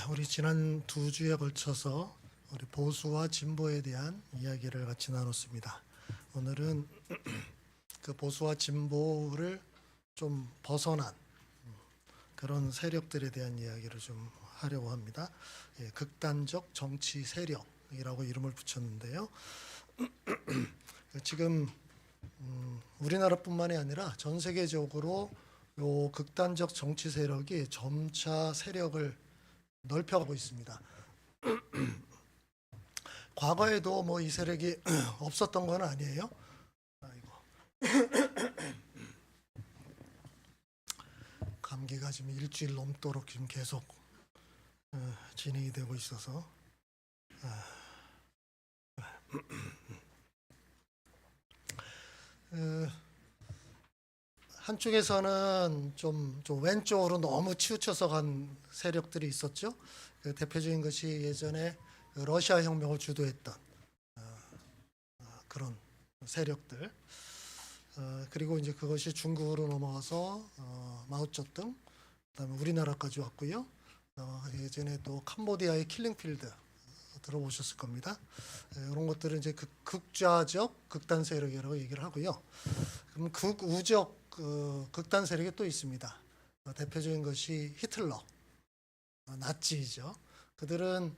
우리 지난 두 주에 걸쳐서 우리 보수와 진보에 대한 이야기를 같이 나눴습니다. 오늘은 그 보수와 진보를 좀 벗어난 그런 세력들에 대한 이야기를 좀 하려고 합니다. 극단적 정치 세력이라고 이름을 붙였는데요. 지금 우리나라뿐만이 아니라 전 세계적으로 요 극단적 정치 세력이 점차 세력을 넓혀가고 있습니다. 과거에도 뭐 이 세력이 없었던 건 아니에요. 아이고. 감기가 지금 일주일 넘도록 지금 계속 진행이 되고 있어서 한쪽에서는 좀 왼쪽으로 너무 치우쳐서 간 세력들이 있었죠. 그 대표적인 것이 예전에 러시아 혁명을 주도했던 그런 세력들. 그리고 이제 그것이 중국으로 넘어가서 마오쩌둥, 그다음에 우리나라까지 왔고요. 예전에 또 캄보디아의 킬링필드 들어보셨을 겁니다. 이런 것들은 이제 극좌적 극단 세력이라고 얘기를 하고요. 그럼 극우적 극단 세력이 또 있습니다. 대표적인 것이 히틀러, 나치죠. 그들은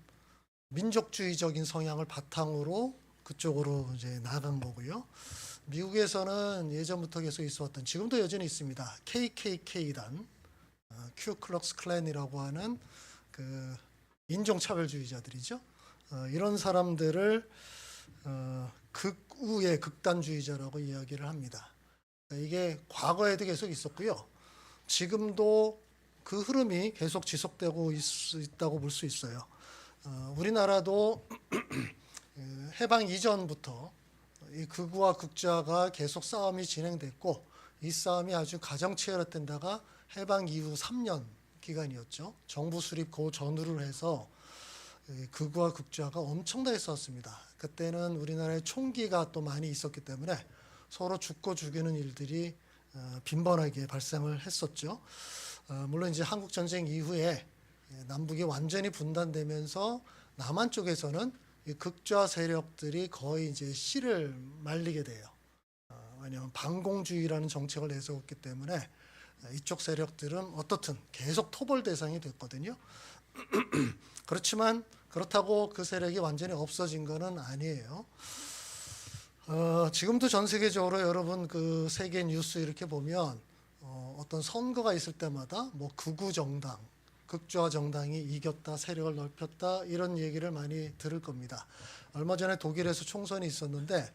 민족주의적인 성향을 바탕으로 그쪽으로 이제 나간 거고요. 미국에서는 예전부터 계속 있어왔던, 지금도 여전히 있습니다. KKK단, 큐클럭스 클랜이라고 하는 그 인종차별주의자들이죠. 이런 사람들을 극우의 극단주의자라고 이야기를 합니다. 이게 과거에도 계속 있었고요. 지금도 그 흐름이 계속 지속되고 있다고 볼 수 있어요. 우리나라도 해방 이전부터 이 극우와 극좌가 계속 싸움이 진행됐고, 이 싸움이 아주 가장 치열했던 데가 해방 이후 3년 기간이었죠. 정부 수립 그 전후를 해서 극우와 극좌가 엄청나게 싸웠습니다. 그때는 우리나라에 총기가 또 많이 있었기 때문에 서로 죽고 죽이는 일들이 빈번하게 발생을 했었죠. 물론 이제 한국 전쟁 이후에 남북이 완전히 분단되면서 남한 쪽에서는 이 극좌 세력들이 거의 이제 씨를 말리게 돼요. 왜냐하면 반공주의라는 정책을 내세웠기 때문에 이쪽 세력들은 어떻든 계속 토벌 대상이 됐거든요. 그렇지만 그렇다고 그 세력이 완전히 없어진 것은 아니에요. 지금도 전 세계적으로 여러분 그 세계 뉴스 이렇게 보면 어떤 선거가 있을 때마다 뭐 극우 정당, 극좌 정당이 이겼다, 세력을 넓혔다, 이런 얘기를 많이 들을 겁니다. 얼마 전에 독일에서 총선이 있었는데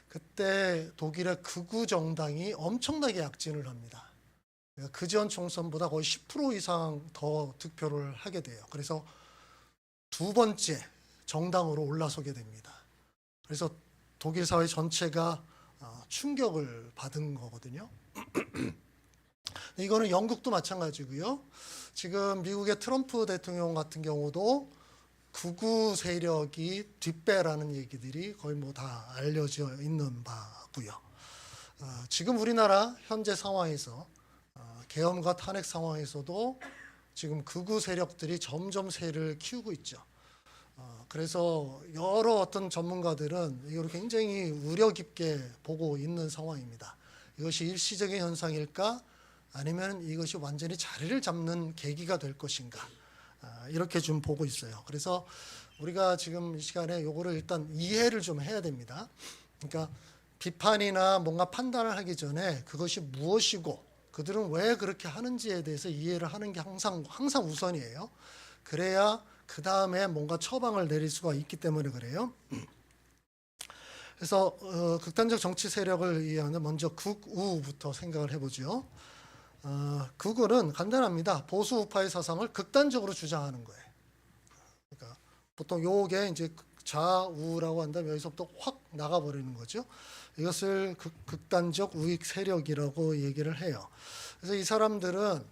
그때 독일의 극우 정당이 엄청나게 약진을 합니다. 그전 총선보다 거의 10% 이상 더 득표를 하게 돼요. 그래서 두 번째 정당으로 올라서게 됩니다. 그래서 독일 사회 전체가 충격을 받은 거거든요. 이거는 영국도 마찬가지고요. 지금 미국의 트럼프 대통령 같은 경우도 극우 세력이 뒷배라는 얘기들이 거의 뭐 다 알려져 있는 바고요. 지금 우리나라 현재 상황에서 계엄과 탄핵 상황에서도 지금 극우 세력들이 점점 세를 키우고 있죠. 그래서 여러 어떤 전문가들은 이걸 굉장히 우려 깊게 보고 있는 상황입니다. 이것이 일시적인 현상일까? 아니면 이것이 완전히 자리를 잡는 계기가 될 것인가? 이렇게 좀 보고 있어요. 그래서 우리가 지금 이 시간에 요거를 일단 이해를 좀 해야 됩니다. 그러니까 비판이나 뭔가 판단을 하기 전에 그것이 무엇이고 그들은 왜 그렇게 하는지에 대해서 이해를 하는 게 항상 우선이에요. 그래야 그 다음에 뭔가 처방을 내릴 수가 있기 때문에 그래요. 그래서 극단적 정치 세력을 이해하는 먼저 극우부터 생각을 해보죠. 극우는 간단합니다. 보수 우파의 사상을 극단적으로 주장하는 거예요. 그러니까 보통 요게 이제 좌우라고 한다면 여기서부터 확 나가버리는 거죠. 이것을 극단적 우익 세력이라고 얘기를 해요. 그래서 이 사람들은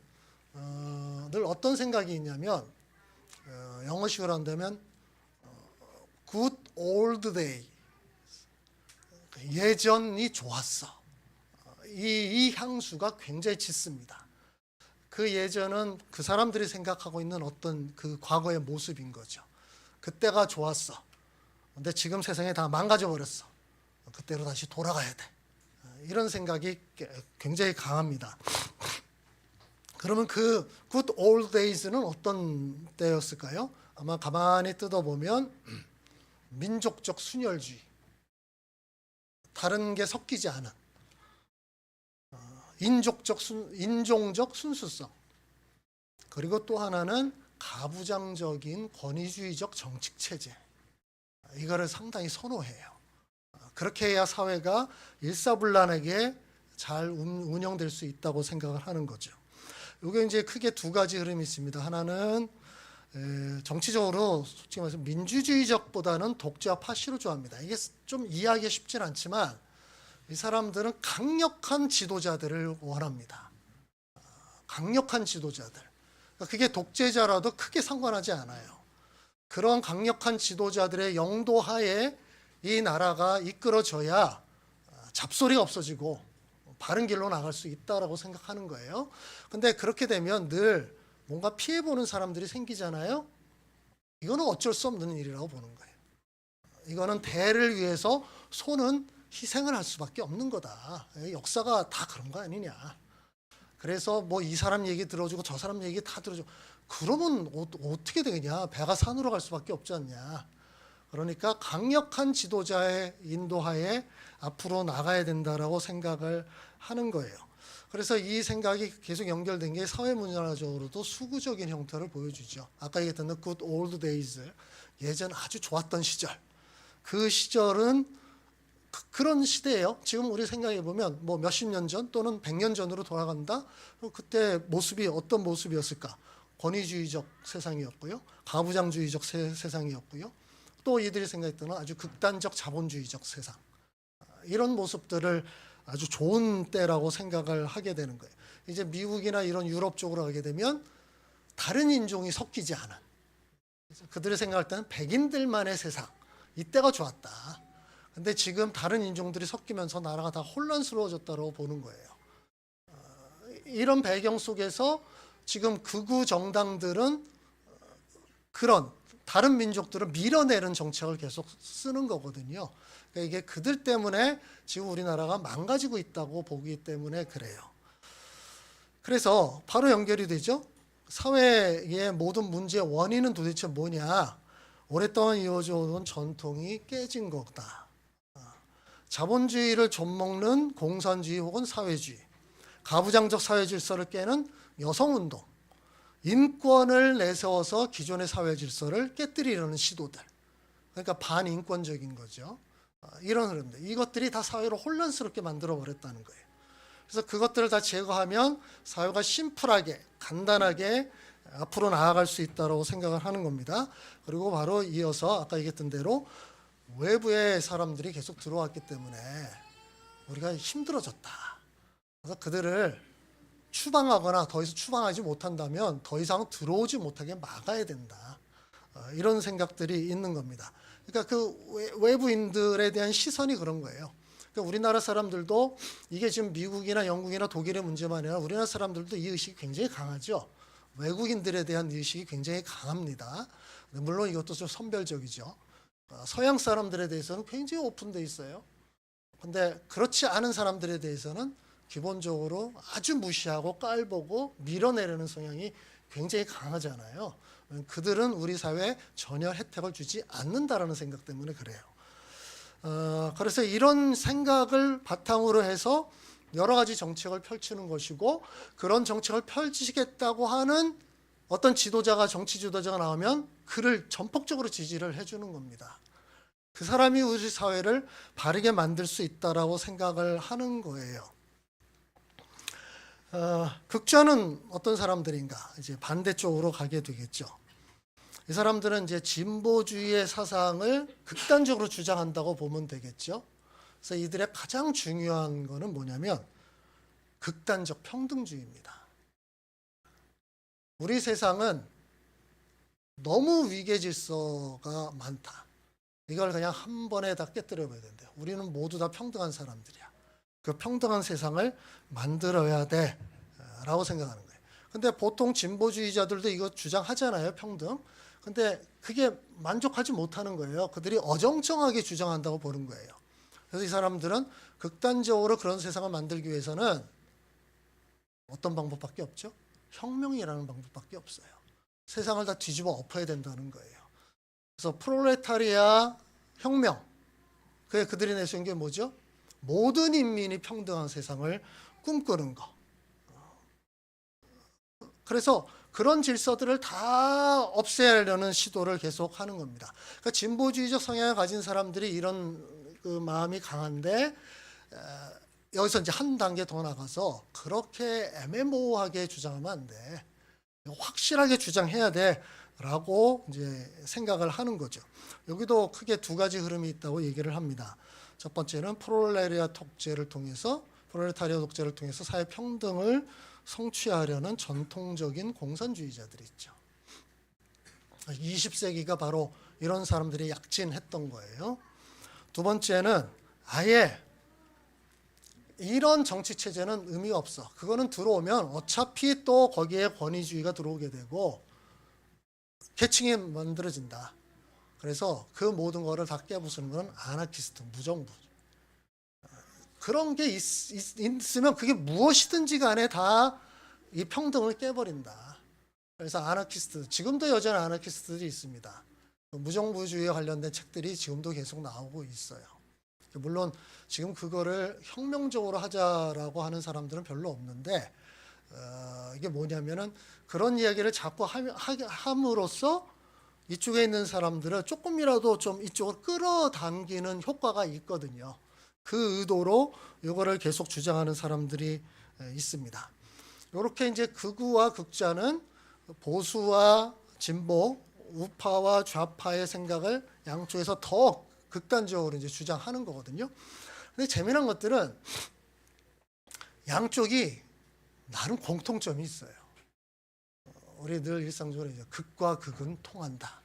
늘 어떤 생각이 있냐면 영어식으로 한다면 good old day, 예전이 좋았어. 이 향수가 굉장히 짙습니다. 그 예전은 그 사람들이 생각하고 있는 어떤 그 과거의 모습인 거죠. 그때가 좋았어. 근데 지금 세상이 다 망가져 버렸어. 그때로 다시 돌아가야 돼. 이런 생각이 굉장히 강합니다. 그러면 그 good old days는 어떤 때였을까요? 아마 가만히 뜯어보면 민족적 순혈주의, 다른 게 섞이지 않은 인종적 순수성, 그리고 또 하나는 가부장적인 권위주의적 정치 체제, 이거를 상당히 선호해요. 그렇게 해야 사회가 일사불란하게 잘 운영될 수 있다고 생각을 하는 거죠. 이게 이제 크게 두 가지 흐름이 있습니다. 하나는 정치적으로 솔직히 말해서 민주주의적보다는 독재와 파시를 좋아합니다. 이게 좀 이해하기 쉽진 않지만 이 사람들은 강력한 지도자들을 원합니다. 강력한 지도자들. 그게 독재자라도 크게 상관하지 않아요. 그런 강력한 지도자들의 영도하에 이 나라가 이끌어져야 잡소리가 없어지고 바른 길로 나갈 수 있다라고 생각하는 거예요. 근데 그렇게 되면 늘 뭔가 피해보는 사람들이 생기잖아요. 이거는 어쩔 수 없는 일이라고 보는 거예요. 이거는 대를 위해서 손은 희생을 할 수밖에 없는 거다. 역사가 다 그런 거 아니냐. 그래서 뭐 이 사람 얘기 들어주고 저 사람 얘기 다 들어주고 그러면 어떻게 되겠냐. 배가 산으로 갈 수밖에 없지 않냐. 그러니까 강력한 지도자의 인도하에 앞으로 나가야 된다라고 생각을 하는 거예요. 그래서 이 생각이 계속 연결된 게 사회문화적으로도 수구적인 형태를 보여주죠. 아까 얘기했던 good old days, 예전 아주 좋았던 시절. 그 시절은 그런 시대예요. 지금 우리 생각해 보면 뭐 몇십 년 전 또는 100년 전으로 돌아간다. 그때 모습이 어떤 모습이었을까? 권위주의적 세상이었고요. 가부장주의적 세상이었고요. 또 이들이 생각했던 아주 극단적 자본주의적 세상. 이런 모습들을 아주 좋은 때라고 생각을 하게 되는 거예요. 이제 미국이나 이런 유럽 쪽으로 가게 되면 다른 인종이 섞이지 않은, 그들이 생각할 때는 백인들만의 세상, 이때가 좋았다. 근데 지금 다른 인종들이 섞이면서 나라가 다 혼란스러워졌다고 보는 거예요. 이런 배경 속에서 지금 극우 정당들은 그런 다른 민족들을 밀어내는 정책을 계속 쓰는 거거든요. 그러니까 이게 그들 때문에 지금 우리나라가 망가지고 있다고 보기 때문에 그래요. 그래서 바로 연결이 되죠. 사회의 모든 문제의 원인은 도대체 뭐냐? 오랫동안 이어져 온 전통이 깨진 거다. 자본주의를 좀먹는 공산주의 혹은 사회주의, 가부장적 사회 질서를 깨는 여성운동, 인권을 내세워서 기존의 사회 질서를 깨뜨리려는 시도들, 그러니까 반인권적인 거죠. 이런 흐름들, 이것들이 다 사회를 혼란스럽게 만들어버렸다는 거예요. 그래서 그것들을 다 제거하면 사회가 심플하게, 간단하게 앞으로 나아갈 수 있다고 생각을 하는 겁니다. 그리고 바로 이어서 아까 얘기했던 대로 외부의 사람들이 계속 들어왔기 때문에 우리가 힘들어졌다. 그래서 그들을 추방하거나 더 이상 추방하지 못한다면 더 이상 들어오지 못하게 막아야 된다. 이런 생각들이 있는 겁니다. 그러니까 그 외부인들에 대한 시선이 그런 거예요. 그러니까 우리나라 사람들도 이게 지금 미국이나 영국이나 독일의 문제만 아니라 우리나라 사람들도 이 의식이 굉장히 강하죠. 외국인들에 대한 의식이 굉장히 강합니다. 물론 이것도 좀 선별적이죠. 서양 사람들에 대해서는 굉장히 오픈되어 있어요. 근데 그렇지 않은 사람들에 대해서는 기본적으로 아주 무시하고 깔보고 밀어내려는 성향이 굉장히 강하잖아요. 그들은 우리 사회에 전혀 혜택을 주지 않는다라는 생각 때문에 그래요. 그래서 이런 생각을 바탕으로 해서 여러 가지 정책을 펼치는 것이고, 그런 정책을 펼치겠다고 하는 어떤 지도자가, 정치 지도자가 나오면 그를 전폭적으로 지지를 해주는 겁니다. 그 사람이 우리 사회를 바르게 만들 수 있다라고 생각을 하는 거예요. 극좌는 어떤 사람들인가? 이제 반대쪽으로 가게 되겠죠. 이 사람들은 이제 진보주의의 사상을 극단적으로 주장한다고 보면 되겠죠. 그래서 이들의 가장 중요한 거는 뭐냐면 극단적 평등주의입니다. 우리 세상은 너무 위계 질서가 많다. 이걸 그냥 한 번에 다 깨뜨려 버려야 된대요. 우리는 모두 다 평등한 사람들이야. 그 평등한 세상을 만들어야 돼 라고 생각하는 거예요. 근데 보통 진보주의자들도 이거 주장하잖아요, 평등. 근데 그게 만족하지 못하는 거예요. 그들이 어정쩡하게 주장한다고 보는 거예요. 그래서 이 사람들은 극단적으로 그런 세상을 만들기 위해서는 어떤 방법밖에 없죠? 혁명이라는 방법밖에 없어요. 세상을 다 뒤집어 엎어야 된다는 거예요. 그래서 프롤레타리아 혁명, 그들이 내세운 게 뭐죠? 모든 인민이 평등한 세상을 꿈꾸는 거. 그래서 그런 질서들을 다 없애려는 시도를 계속 하는 겁니다. 그러니까 진보주의적 성향을 가진 사람들이 이런 그 마음이 강한데, 여기서 이제 한 단계 더 나가서 그렇게 애매모호하게 주장하면 안 돼. 확실하게 주장해야 돼라고 이제 생각을 하는 거죠. 여기도 크게 두 가지 흐름이 있다고 얘기를 합니다. 첫 번째는 프롤레타리아 독재를 통해서 사회 평등을 성취하려는 전통적인 공산주의자들이 있죠. 20세기가 바로 이런 사람들이 약진했던 거예요. 두 번째는 아예 이런 정치 체제는 의미가 없어. 그거는 들어오면 어차피 또 거기에 권위주의가 들어오게 되고 계층이 만들어진다. 그래서 그 모든 거를 다 깨부수는 건 아나키스트, 무정부. 그런 게 있으면 그게 무엇이든지 간에 다 이 평등을 깨버린다. 그래서 아나키스트, 지금도 여전히 아나키스트들이 있습니다. 무정부주의에 관련된 책들이 지금도 계속 나오고 있어요. 물론 지금 그거를 혁명적으로 하자라고 하는 사람들은 별로 없는데, 이게 뭐냐면은 그런 이야기를 자꾸 함으로써 이쪽에 있는 사람들을 조금이라도 좀 이쪽으로 끌어당기는 효과가 있거든요. 그 의도로 이거를 계속 주장하는 사람들이 있습니다. 이렇게 이제 극우와 극좌는 보수와 진보, 우파와 좌파의 생각을 양쪽에서 더 극단적으로 이제 주장하는 거거든요. 근데 재미난 것들은 양쪽이 나름 공통점이 있어요. 우리 늘 일상적으로 이제 극과 극은 통한다.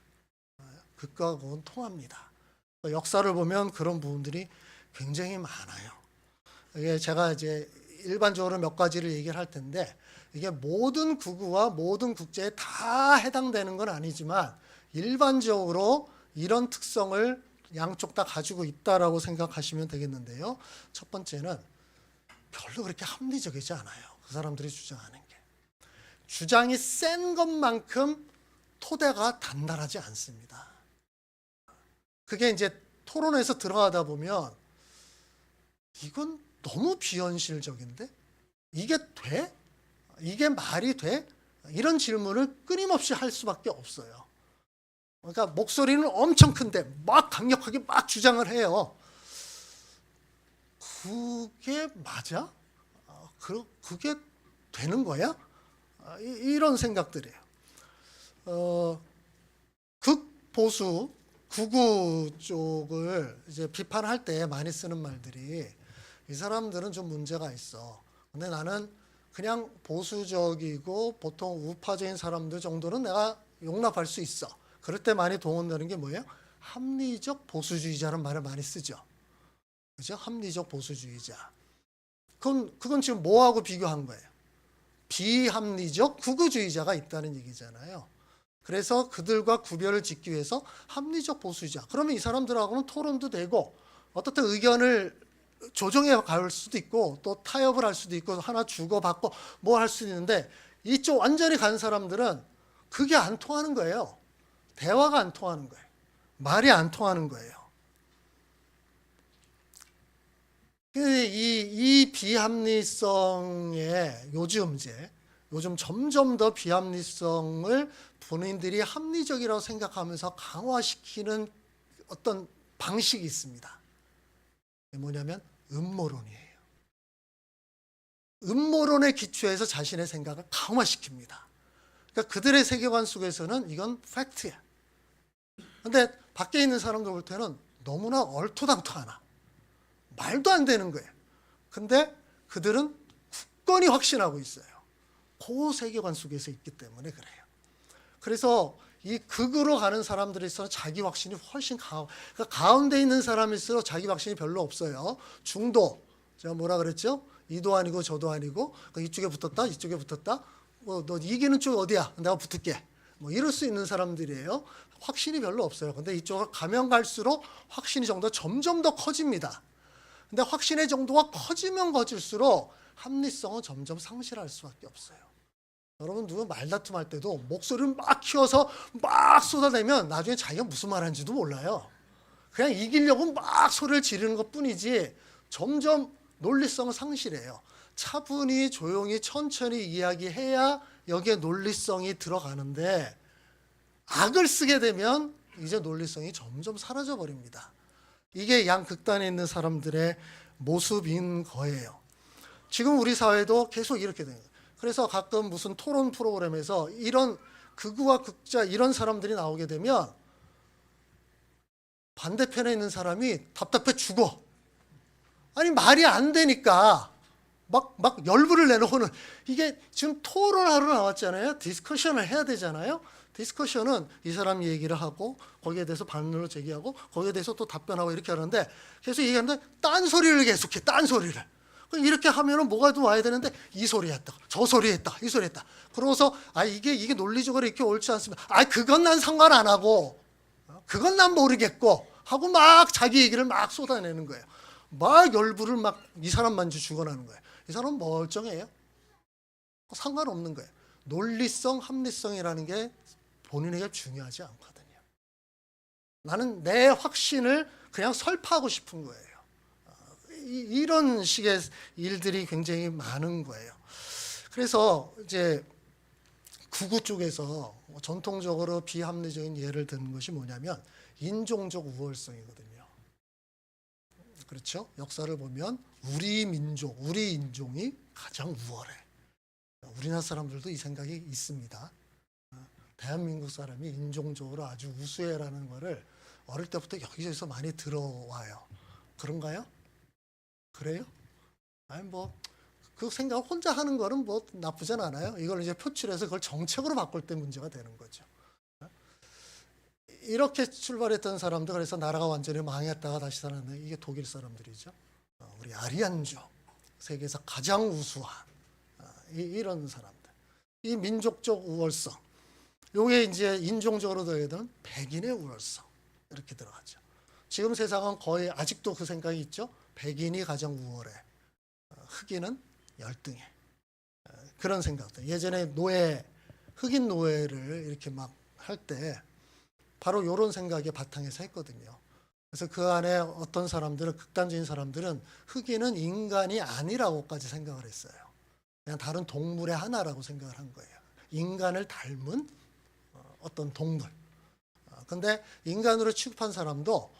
극과 극은 통합니다. 역사를 보면 그런 부분들이 굉장히 많아요. 이게 제가 이제 일반적으로 몇 가지를 얘기를 할 텐데, 이게 모든 극우와 모든 극좌에 다 해당되는 건 아니지만 일반적으로 이런 특성을 양쪽 다 가지고 있다라고 생각하시면 되겠는데요. 첫 번째는 별로 그렇게 합리적이지 않아요. 그 사람들이 주장하는 게. 주장이 센 것만큼 토대가 단단하지 않습니다. 그게 이제 토론에서 들어가다 보면 이건 너무 비현실적인데? 이게 돼? 이게 말이 돼? 이런 질문을 끊임없이 할 수밖에 없어요. 그러니까 목소리는 엄청 큰데 막 강력하게 막 주장을 해요. 그게 맞아? 그게 되는 거야? 이런 생각들이에요. 극보수, 극우 쪽을 이제 비판할 때 많이 쓰는 말들이, 이 사람들은 좀 문제가 있어. 근데 나는 그냥 보수적이고 보통 우파적인 사람들 정도는 내가 용납할 수 있어. 그럴 때 많이 동원되는 게 뭐예요? 합리적 보수주의자라는 말을 많이 쓰죠. 그죠? 합리적 보수주의자. 그건 지금 뭐하고 비교한 거예요? 비합리적 극우주의자가 있다는 얘기잖아요. 그래서 그들과 구별을 짓기 위해서 합리적 보수주의자. 그러면 이 사람들하고는 토론도 되고 어떻든 의견을 조정해 갈 수도 있고 또 타협을 할 수도 있고 하나 주고받고 뭐 할 수도 있는데, 이쪽 완전히 간 사람들은 그게 안 통하는 거예요. 대화가 안 통하는 거예요. 말이 안 통하는 거예요. 이 비합리성의 요즘 점점 더 비합리성을 본인들이 합리적이라고 생각하면서 강화시키는 어떤 방식이 있습니다. 뭐냐면 음모론이에요. 음모론에 기초해서 자신의 생각을 강화시킵니다. 그러니까 그들의 세계관 속에서는 이건 팩트야. 근데 밖에 있는 사람들 볼 때는 너무나 얼토당토하나, 말도 안 되는 거예요. 근데 그들은 굳건히 확신하고 있어요. 그 세계관 속에서 있기 때문에 그래요. 그래서 이 극으로 가는 사람들에서 자기 확신이 훨씬 강하고, 그러니까 가운데 있는 사람일수록 자기 확신이 별로 없어요. 중도, 제가 뭐라 그랬죠? 이도 아니고 저도 아니고, 이쪽에 붙었다, 이쪽에 붙었다. 너 이기는 쪽 어디야? 내가 붙을게. 뭐 이럴 수 있는 사람들이에요. 확신이 별로 없어요. 근데 이쪽으로 가면 갈수록 확신의 정도가 점점 더 커집니다. 근데 확신의 정도가 커지면 커질수록 합리성은 점점 상실할 수밖에 없어요. 여러분 누구 말다툼 할 때도 목소리를 막 키워서 막 쏟아내면 나중에 자기가 무슨 말 하는지도 몰라요. 그냥 이기려고 막 소리를 지르는 것 뿐이지 점점 논리성을 상실해요. 차분히 조용히 천천히 이야기해야 여기에 논리성이 들어가는데 악을 쓰게 되면 이제 논리성이 점점 사라져 버립니다. 이게 양극단에 있는 사람들의 모습인 거예요. 지금 우리 사회도 계속 이렇게 되는 거예요. 그래서 가끔 무슨 토론 프로그램에서 이런 극우와 극자 이런 사람들이 나오게 되면 반대편에 있는 사람이 답답해 죽어. 아니 말이 안 되니까 막 열불을 내놓고는 이게 지금 토론하러 나왔잖아요. 디스커션을 해야 되잖아요. 디스커션은 이 사람 얘기를 하고 거기에 대해서 반론을 제기하고 거기에 대해서 또 답변하고 이렇게 하는데 계속 얘기하는데 딴소리를 계속해. 딴소리를. 이렇게 하면은 뭐가 또 와야 되는데 이 소리 했다. 저 소리 했다. 이 소리 했다. 그러고서 이게 논리적으로 이렇게 옳지 않습니다. 그건 난 상관 안 하고 그건 난 모르겠고 하고 막 자기 얘기를 막 쏟아내는 거예요. 막 열불을 막 이 사람만 죽어나는 거예요. 이 사람은 멀쩡해요. 상관없는 거예요. 논리성, 합리성이라는 게 본인에게 중요하지 않거든요. 나는 내 확신을 그냥 설파하고 싶은 거예요. 이런 식의 일들이 굉장히 많은 거예요. 그래서 이제 극우 쪽에서 전통적으로 비합리적인 예를 드는 것이 뭐냐면 인종적 우월성이거든요. 그렇죠? 역사를 보면 우리 민족, 우리 인종이 가장 우월해. 우리나라 사람들도 이 생각이 있습니다. 대한민국 사람이 인종적으로 아주 우수해라는 거를 어릴 때부터 여기저기서 많이 들어와요. 그런가요? 그래요? 그 생각을 혼자 하는 거는 뭐 나쁘진 않아요. 이걸 이제 표출해서 그걸 정책으로 바꿀 때 문제가 되는 거죠. 이렇게 출발했던 사람들, 그래서 나라가 완전히 망했다가 다시 살았는데 이게 독일 사람들이죠. 우리 아리안족, 세계에서 가장 우수한 이런 사람들. 이 민족적 우월성, 요게 이제 인종적으로 더해든 백인의 우월성 이렇게 들어가죠. 지금 세상은 거의 아직도 그 생각이 있죠. 백인이 가장 우월해. 흑인은 열등해. 그런 생각들. 예전에 흑인 노예를 이렇게 막 할 때 바로 이런 생각이 바탕에서 했거든요. 그래서 그 안에 어떤 사람들은, 극단적인 사람들은 흑인은 인간이 아니라고까지 생각을 했어요. 그냥 다른 동물의 하나라고 생각을 한 거예요. 인간을 닮은 어떤 동물. 근데 인간으로 취급한 사람도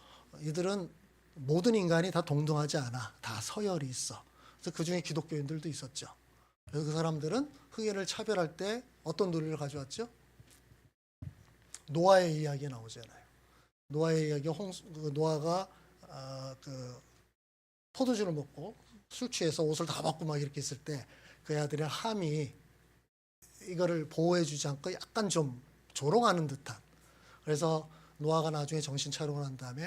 이들은 모든 인간이 다 동등하지 않아. 다 서열이 있어. 그래서 그중에 기독교인들도 있었죠. 그래서 그 사람들은 흑인을 차별할 때 어떤 논리를 가져왔죠? 노아의 이야기 나오잖아요. 노아의 이야기, 노아가 그 포도주를 먹고 술 취해서 옷을 다 벗고 막 이렇게 있을 때 그 아들이 함이 이거를 보호해주지 않고 약간 좀 조롱하는 듯한. 그래서 노아가 나중에 정신 차리고 난 다음에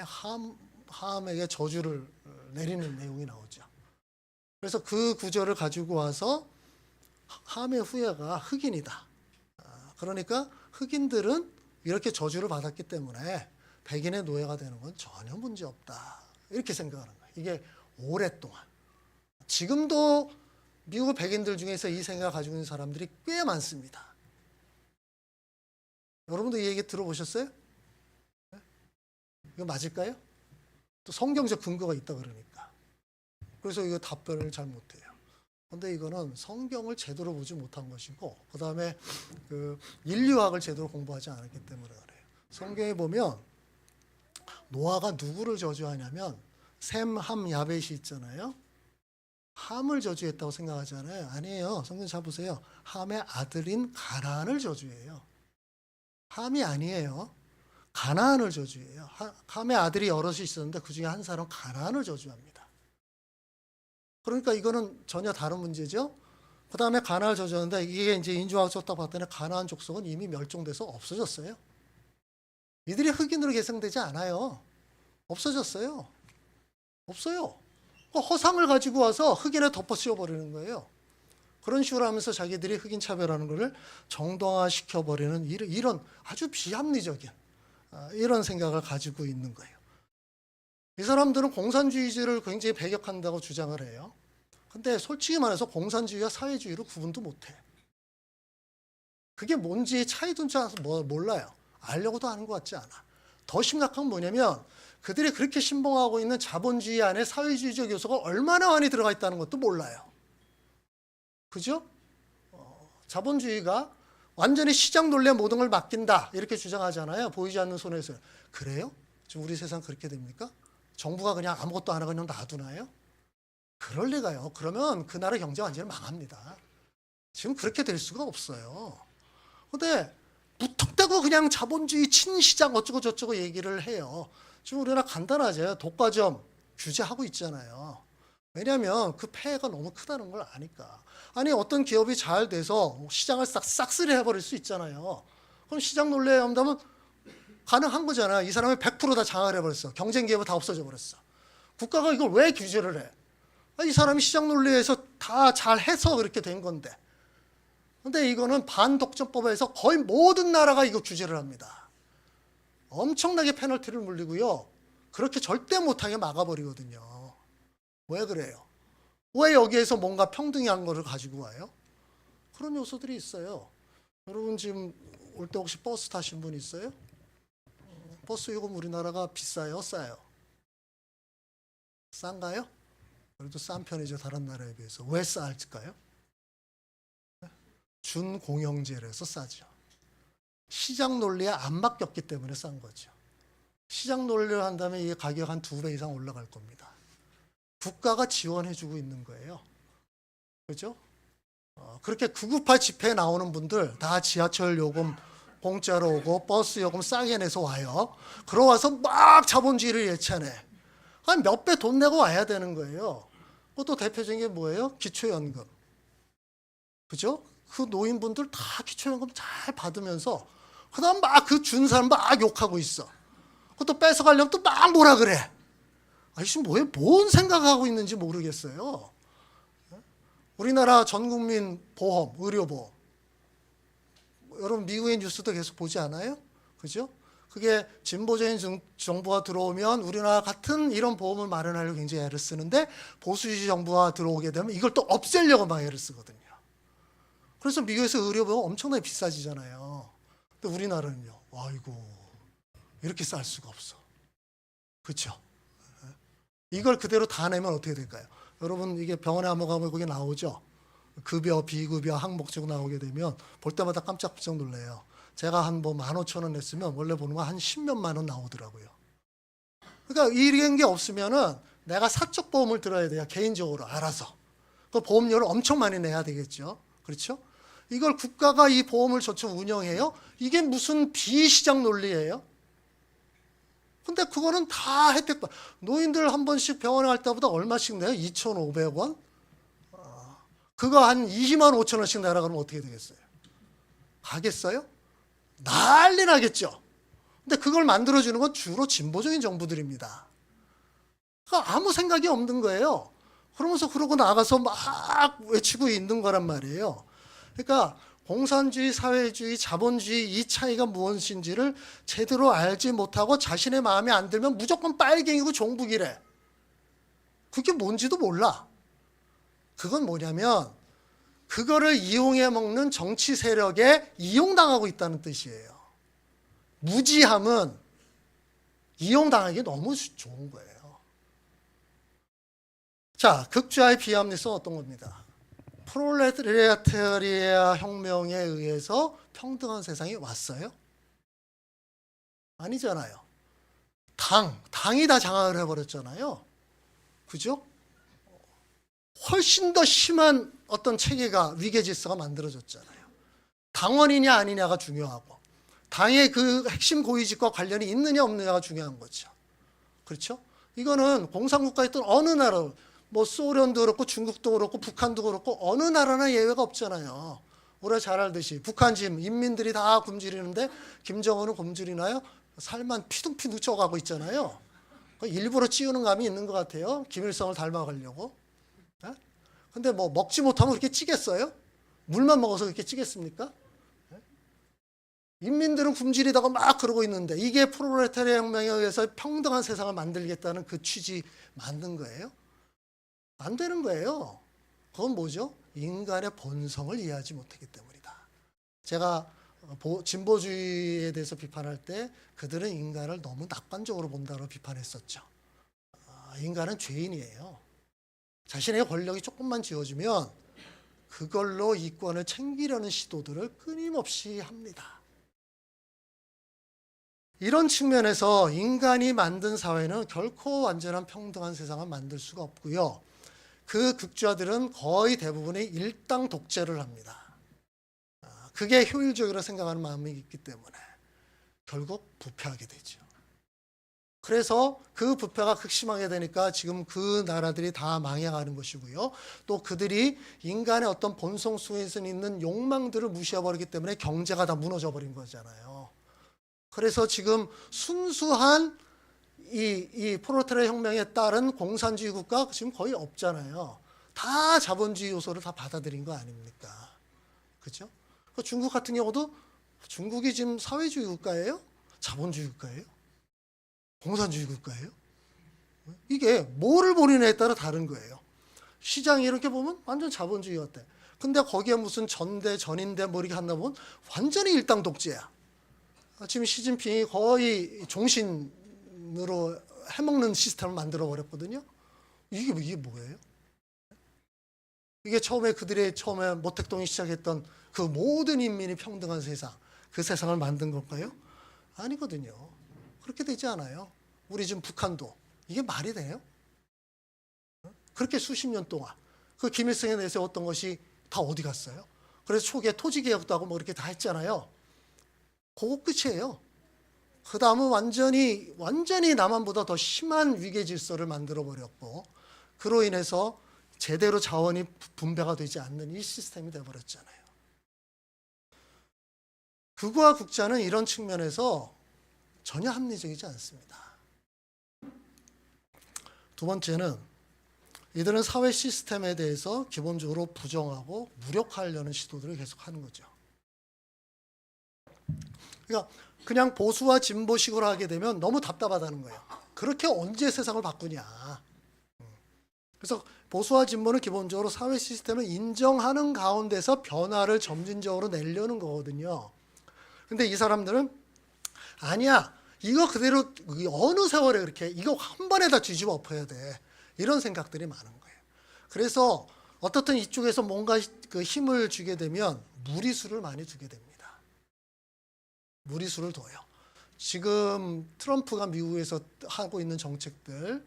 함에게 저주를 내리는 내용이 나오죠. 그래서 그 구절을 가지고 와서 함의 후예가 흑인이다. 그러니까 흑인들은 이렇게 저주를 받았기 때문에 백인의 노예가 되는 건 전혀 문제 없다. 이렇게 생각하는 거예요. 이게 오랫동안. 지금도 미국 백인들 중에서 이 생각을 가지고 있는 사람들이 꽤 많습니다. 여러분도 이 얘기 들어보셨어요? 이거 맞을까요? 또 성경적 근거가 있다 그러니까. 그래서 이거 답변을 잘 못해요. 근데 이거는 성경을 제대로 보지 못한 것이고, 그 다음에 그 인류학을 제대로 공부하지 않았기 때문에 그래요. 성경에 보면 노아가 누구를 저주하냐면 셈, 함, 야벳이 있잖아요. 함을 저주했다고 생각하잖아요. 아니에요. 성경 잘 보세요. 함의 아들인 가나안을 저주해요. 함이 아니에요. 가나안을 저주해요. 함의 아들이 여럿이 있었는데 그 중에 한 사람은 가나안을 저주합니다. 그러니까 이거는 전혀 다른 문제죠. 그 다음에 가나안을 저주하는데 이게 이제 인종학적 썼다고 봤더니 가나안 족속은 이미 멸종돼서 없어졌어요. 이들이 흑인으로 계승되지 않아요. 없어졌어요. 없어요. 허상을 가지고 와서 흑인에 덮어 씌워버리는 거예요. 그런 식으로 하면서 자기들이 흑인 차별하는 것을 정당화시켜버리는 이런 아주 비합리적인 이런 생각을 가지고 있는 거예요. 이 사람들은 공산주의를 굉장히 배격한다고 주장을 해요. 근데 솔직히 말해서 공산주의와 사회주의를 구분도 못해. 그게 뭔지 차이도 몰라요. 알려고도 하는 것 같지 않아. 더 심각한 건 뭐냐면 그들이 그렇게 신봉하고 있는 자본주의 안에 사회주의적 요소가 얼마나 많이 들어가 있다는 것도 몰라요. 그죠? 자본주의가 완전히 시장 논리에 모든 걸 맡긴다 이렇게 주장하잖아요. 보이지 않는 손에서. 그래요? 지금 우리 세상 그렇게 됩니까? 정부가 그냥 아무것도 안 하고 그냥 놔두나요? 그럴 리가요. 그러면 그 나라 경제 완전히 망합니다. 지금 그렇게 될 수가 없어요. 근데 무턱대고 그냥 자본주의 친시장 어쩌고 저쩌고 얘기를 해요. 지금 우리나라 간단하죠. 독과점 규제하고 있잖아요. 왜냐하면 그 폐해가 너무 크다는 걸 아니까. 아니 어떤 기업이 잘 돼서 시장을 싹쓸이 해버릴 수 있잖아요. 그럼 시장 논리에 한다면 가능한 거잖아. 이 사람이 100% 다 장악을 해버렸어. 경쟁 기업이 다 없어져 버렸어. 국가가 이걸 왜 규제를 해? 이 사람이 시장 논리에서 다 잘해서 그렇게 된 건데. 근데 이거는 반독점법에서 거의 모든 나라가 이거 규제를 합니다. 엄청나게 페널티를 물리고요. 그렇게 절대 못하게 막아버리거든요. 왜 그래요? 왜 여기에서 뭔가 평등한 거를 가지고 와요? 그런 요소들이 있어요. 여러분 지금 올 때 혹시 버스 타신 분 있어요? 버스 요금 우리나라가 비싸요? 싸요? 싼가요? 그래도 싼 편이죠. 다른 나라에 비해서. 왜 쌀까요? 준공영제라서 싸죠. 시장 논리에 안 맡겼기 때문에 싼 거죠. 시장 논리를 한다면 이 가격 한 2배 이상 올라갈 겁니다. 국가가 지원해주고 있는 거예요. 그죠? 그렇게 998 집회에 나오는 분들 다 지하철 요금 공짜로 오고 버스 요금 싸게 내서 와요. 그러와서 막 자본주의를 예찬해. 한 몇 배 돈 내고 와야 되는 거예요. 그것도 대표적인 게 뭐예요? 기초연금. 그죠? 그 노인분들 다 기초연금 잘 받으면서 그 다음 막 그 준 사람 막 욕하고 있어. 그것도 뺏어가려면 또 막 뭐라 그래. 아이씨 뭐에 뭔 생각하고 있는지 모르겠어요. 우리나라 전국민 보험, 의료보험. 여러분 미국의 뉴스도 계속 보지 않아요? 그죠? 그게 진보적인 정부가 들어오면 우리나라 같은 이런 보험을 마련하려고 굉장히 애를 쓰는데 보수주의 정부가 들어오게 되면 이걸 또 없애려고 막 애를 쓰거든요. 그래서 미국에서 의료보험 엄청나게 비싸지잖아요. 근데 우리나라는요. 아이고 이렇게 쌀 수가 없어. 그렇죠? 이걸 그대로 다 내면 어떻게 될까요? 여러분 이게 병원에 한번 가면 거기 나오죠. 급여, 비급여, 항목적 나오게 되면 볼 때마다 깜짝깜짝 놀래요. 제가 한 뭐 15,000원 냈으면 원래 보는 거 한 10몇만 원 나오더라고요. 그러니까 이런 게 없으면은 내가 사적 보험을 들어야 돼요. 개인적으로 알아서. 그 보험료를 엄청 많이 내야 되겠죠. 그렇죠? 이걸 국가가 이 보험을 저쪽 운영해요? 이게 무슨 비시장 논리예요? 근데 그거는 다 혜택 받. 노인들 한 번씩 병원에 갈 때보다 얼마씩 내요? 2,500원? 그거 한 20만 5천 원씩 내라 그러면 어떻게 되겠어요? 가겠어요? 난리 나겠죠. 근데 그걸 만들어주는 건 주로 진보적인 정부들입니다. 그러니까 아무 생각이 없는 거예요. 그러면서 그러고 나가서 막 외치고 있는 거란 말이에요. 그러니까 공산주의, 사회주의, 자본주의 이 차이가 무엇인지를 제대로 알지 못하고 자신의 마음에 안 들면 무조건 빨갱이고 종북이래. 그게 뭔지도 몰라. 그건 뭐냐면 그거를 이용해 먹는 정치 세력에 이용당하고 있다는 뜻이에요. 무지함은 이용당하기 너무 좋은 거예요. 자, 극좌의 비합리성은 어떤 겁니다? 프롤레타리아 혁명에 의해서 평등한 세상이 왔어요? 아니잖아요. 당이 다 장악을 해버렸잖아요. 그죠? 훨씬 더 심한 어떤 체계가 위계 질서가 만들어졌잖아요. 당원이냐 아니냐가 중요하고 당의 그 핵심 고위직과 관련이 있느냐 없느냐가 중요한 거죠. 그렇죠? 이거는 공산국가에 있던 어느 나라, 뭐 소련도 그렇고 중국도 그렇고 북한도 그렇고 어느 나라나 예외가 없잖아요. 우리가 잘 알듯이 북한 지금 인민들이 다 굶주리는데 김정은은 굶주리나요? 살만 피둥피둥 쪄가고 있잖아요. 일부러 찌우는 감이 있는 것 같아요. 김일성을 닮아가려고. 근데 뭐 먹지 못하면 그렇게 찌겠어요? 물만 먹어서 그렇게 찌겠습니까? 인민들은 굶주리다가 막 그러고 있는데 이게 프롤레타리아 혁명에 의해서 평등한 세상을 만들겠다는 그 취지 만든 거예요? 안 되는 거예요. 그건 뭐죠? 인간의 본성을 이해하지 못하기 때문이다. 제가 진보주의에 대해서 비판할 때 그들은 인간을 너무 낙관적으로 본다고 비판했었죠. 인간은 죄인이에요. 자신의 권력이 조금만 쥐어지면 그걸로 이권을 챙기려는 시도들을 끊임없이 합니다. 이런 측면에서 인간이 만든 사회는 결코 완전한 평등한 세상을 만들 수가 없고요. 그 극좌들은 거의 대부분이 일당 독재를 합니다. 그게 효율적이라고 생각하는 마음이 있기 때문에 결국 부패하게 되죠. 그래서 그 부패가 극심하게 되니까 지금 그 나라들이 다 망해가는 것이고요. 또 그들이 인간의 어떤 본성 속에서 있는 욕망들을 무시해버리기 때문에 경제가 다 무너져 버린 거잖아요. 그래서 지금 순수한 이 프롤레타리아 혁명에 따른 공산주의 국가 지금 거의 없잖아요. 다 자본주의 요소를 다 받아들인 거 아닙니까? 그렇죠? 중국 같은 경우도 중국이 지금 사회주의 국가예요? 자본주의 국가예요? 공산주의 국가예요? 이게 뭐를 보느냐에 따라 다른 거예요. 시장이 이렇게 보면 완전 자본주의 같아. 근데 거기에 무슨 전대, 전인대 뭐 이렇게 한다 보면 완전히 일당 독재야. 지금 시진핑이 거의 종신으로 해먹는 시스템을 만들어 버렸거든요. 이게 뭐예요? 이게 처음에 모택동이 시작했던 그 모든 인민이 평등한 세상, 그 세상을 만든 건가요? 아니거든요. 그렇게 되지 않아요. 우리 지금 북한도 이게 말이 돼요? 그렇게 수십 년 동안 그 김일성이 내세웠던 것이 다 어디 갔어요? 그래서 초기에 토지개혁도 하고 뭐 이렇게 다 했잖아요. 그거 끝이에요. 그 다음은 완전히 남한보다 더 심한 위계 질서를 만들어 버렸고, 그로 인해서 제대로 자원이 분배가 되지 않는 이 시스템이 되어버렸잖아요. 극우와 극자는 이런 측면에서 전혀 합리적이지 않습니다. 두 번째는 이들은 사회 시스템에 대해서 기본적으로 부정하고 무력화하려는 시도들을 계속하는 거죠. 그러니까 그냥 보수와 진보식으로 하게 되면 너무 답답하다는 거예요. 그렇게 언제 세상을 바꾸냐. 그래서 보수와 진보는 기본적으로 사회 시스템을 인정하는 가운데서 변화를 점진적으로 내려는 거거든요. 근데 이 사람들은 아니야, 이거 그대로 어느 세월에 그렇게 이거 한 번에 다 뒤집어 엎어야 돼, 이런 생각들이 많은 거예요. 그래서 어떻든 이쪽에서 뭔가 그 힘을 주게 되면 무리수를 많이 두게 됩니다. 무리수를 둬요. 지금 트럼프가 미국에서 하고 있는 정책들,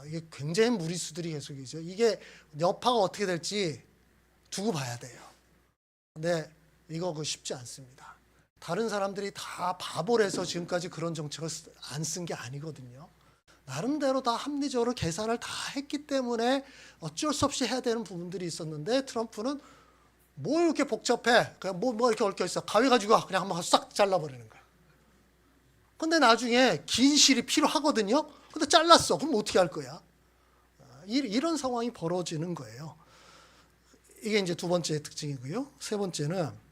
이게 굉장히 무리수들이 계속이죠. 이게 여파가 어떻게 될지 두고 봐야 돼요. 근데 이거 쉽지 않습니다. 다른 사람들이 다 바보라서 지금까지 그런 정책을 안 쓴 게 아니거든요. 나름대로 다 합리적으로 계산을 다 했기 때문에 어쩔 수 없이 해야 되는 부분들이 있었는데, 트럼프는 뭘 이렇게 복잡해? 그냥 뭐 이렇게 얽혀 있어. 가위 가지고 그냥 한번 싹 잘라버리는 거야. 근데 나중에 긴 실이 필요하거든요. 근데 잘랐어. 그럼 어떻게 할 거야? 이런 상황이 벌어지는 거예요. 이게 이제 두 번째 특징이고요. 세 번째는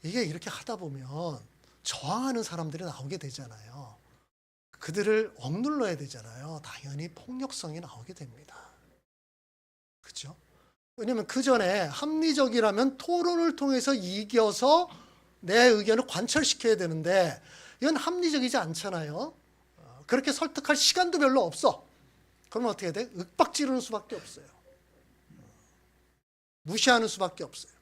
이게 이렇게 하다 보면 저항하는 사람들이 나오게 되잖아요. 그들을 억눌러야 되잖아요. 당연히 폭력성이 나오게 됩니다. 그렇죠? 왜냐하면 그 전에 합리적이라면 토론을 통해서 이겨서 내 의견을 관철시켜야 되는데 이건 합리적이지 않잖아요. 그렇게 설득할 시간도 별로 없어. 그러면 어떻게 돼? 윽박 지르는 수밖에 없어요. 무시하는 수밖에 없어요.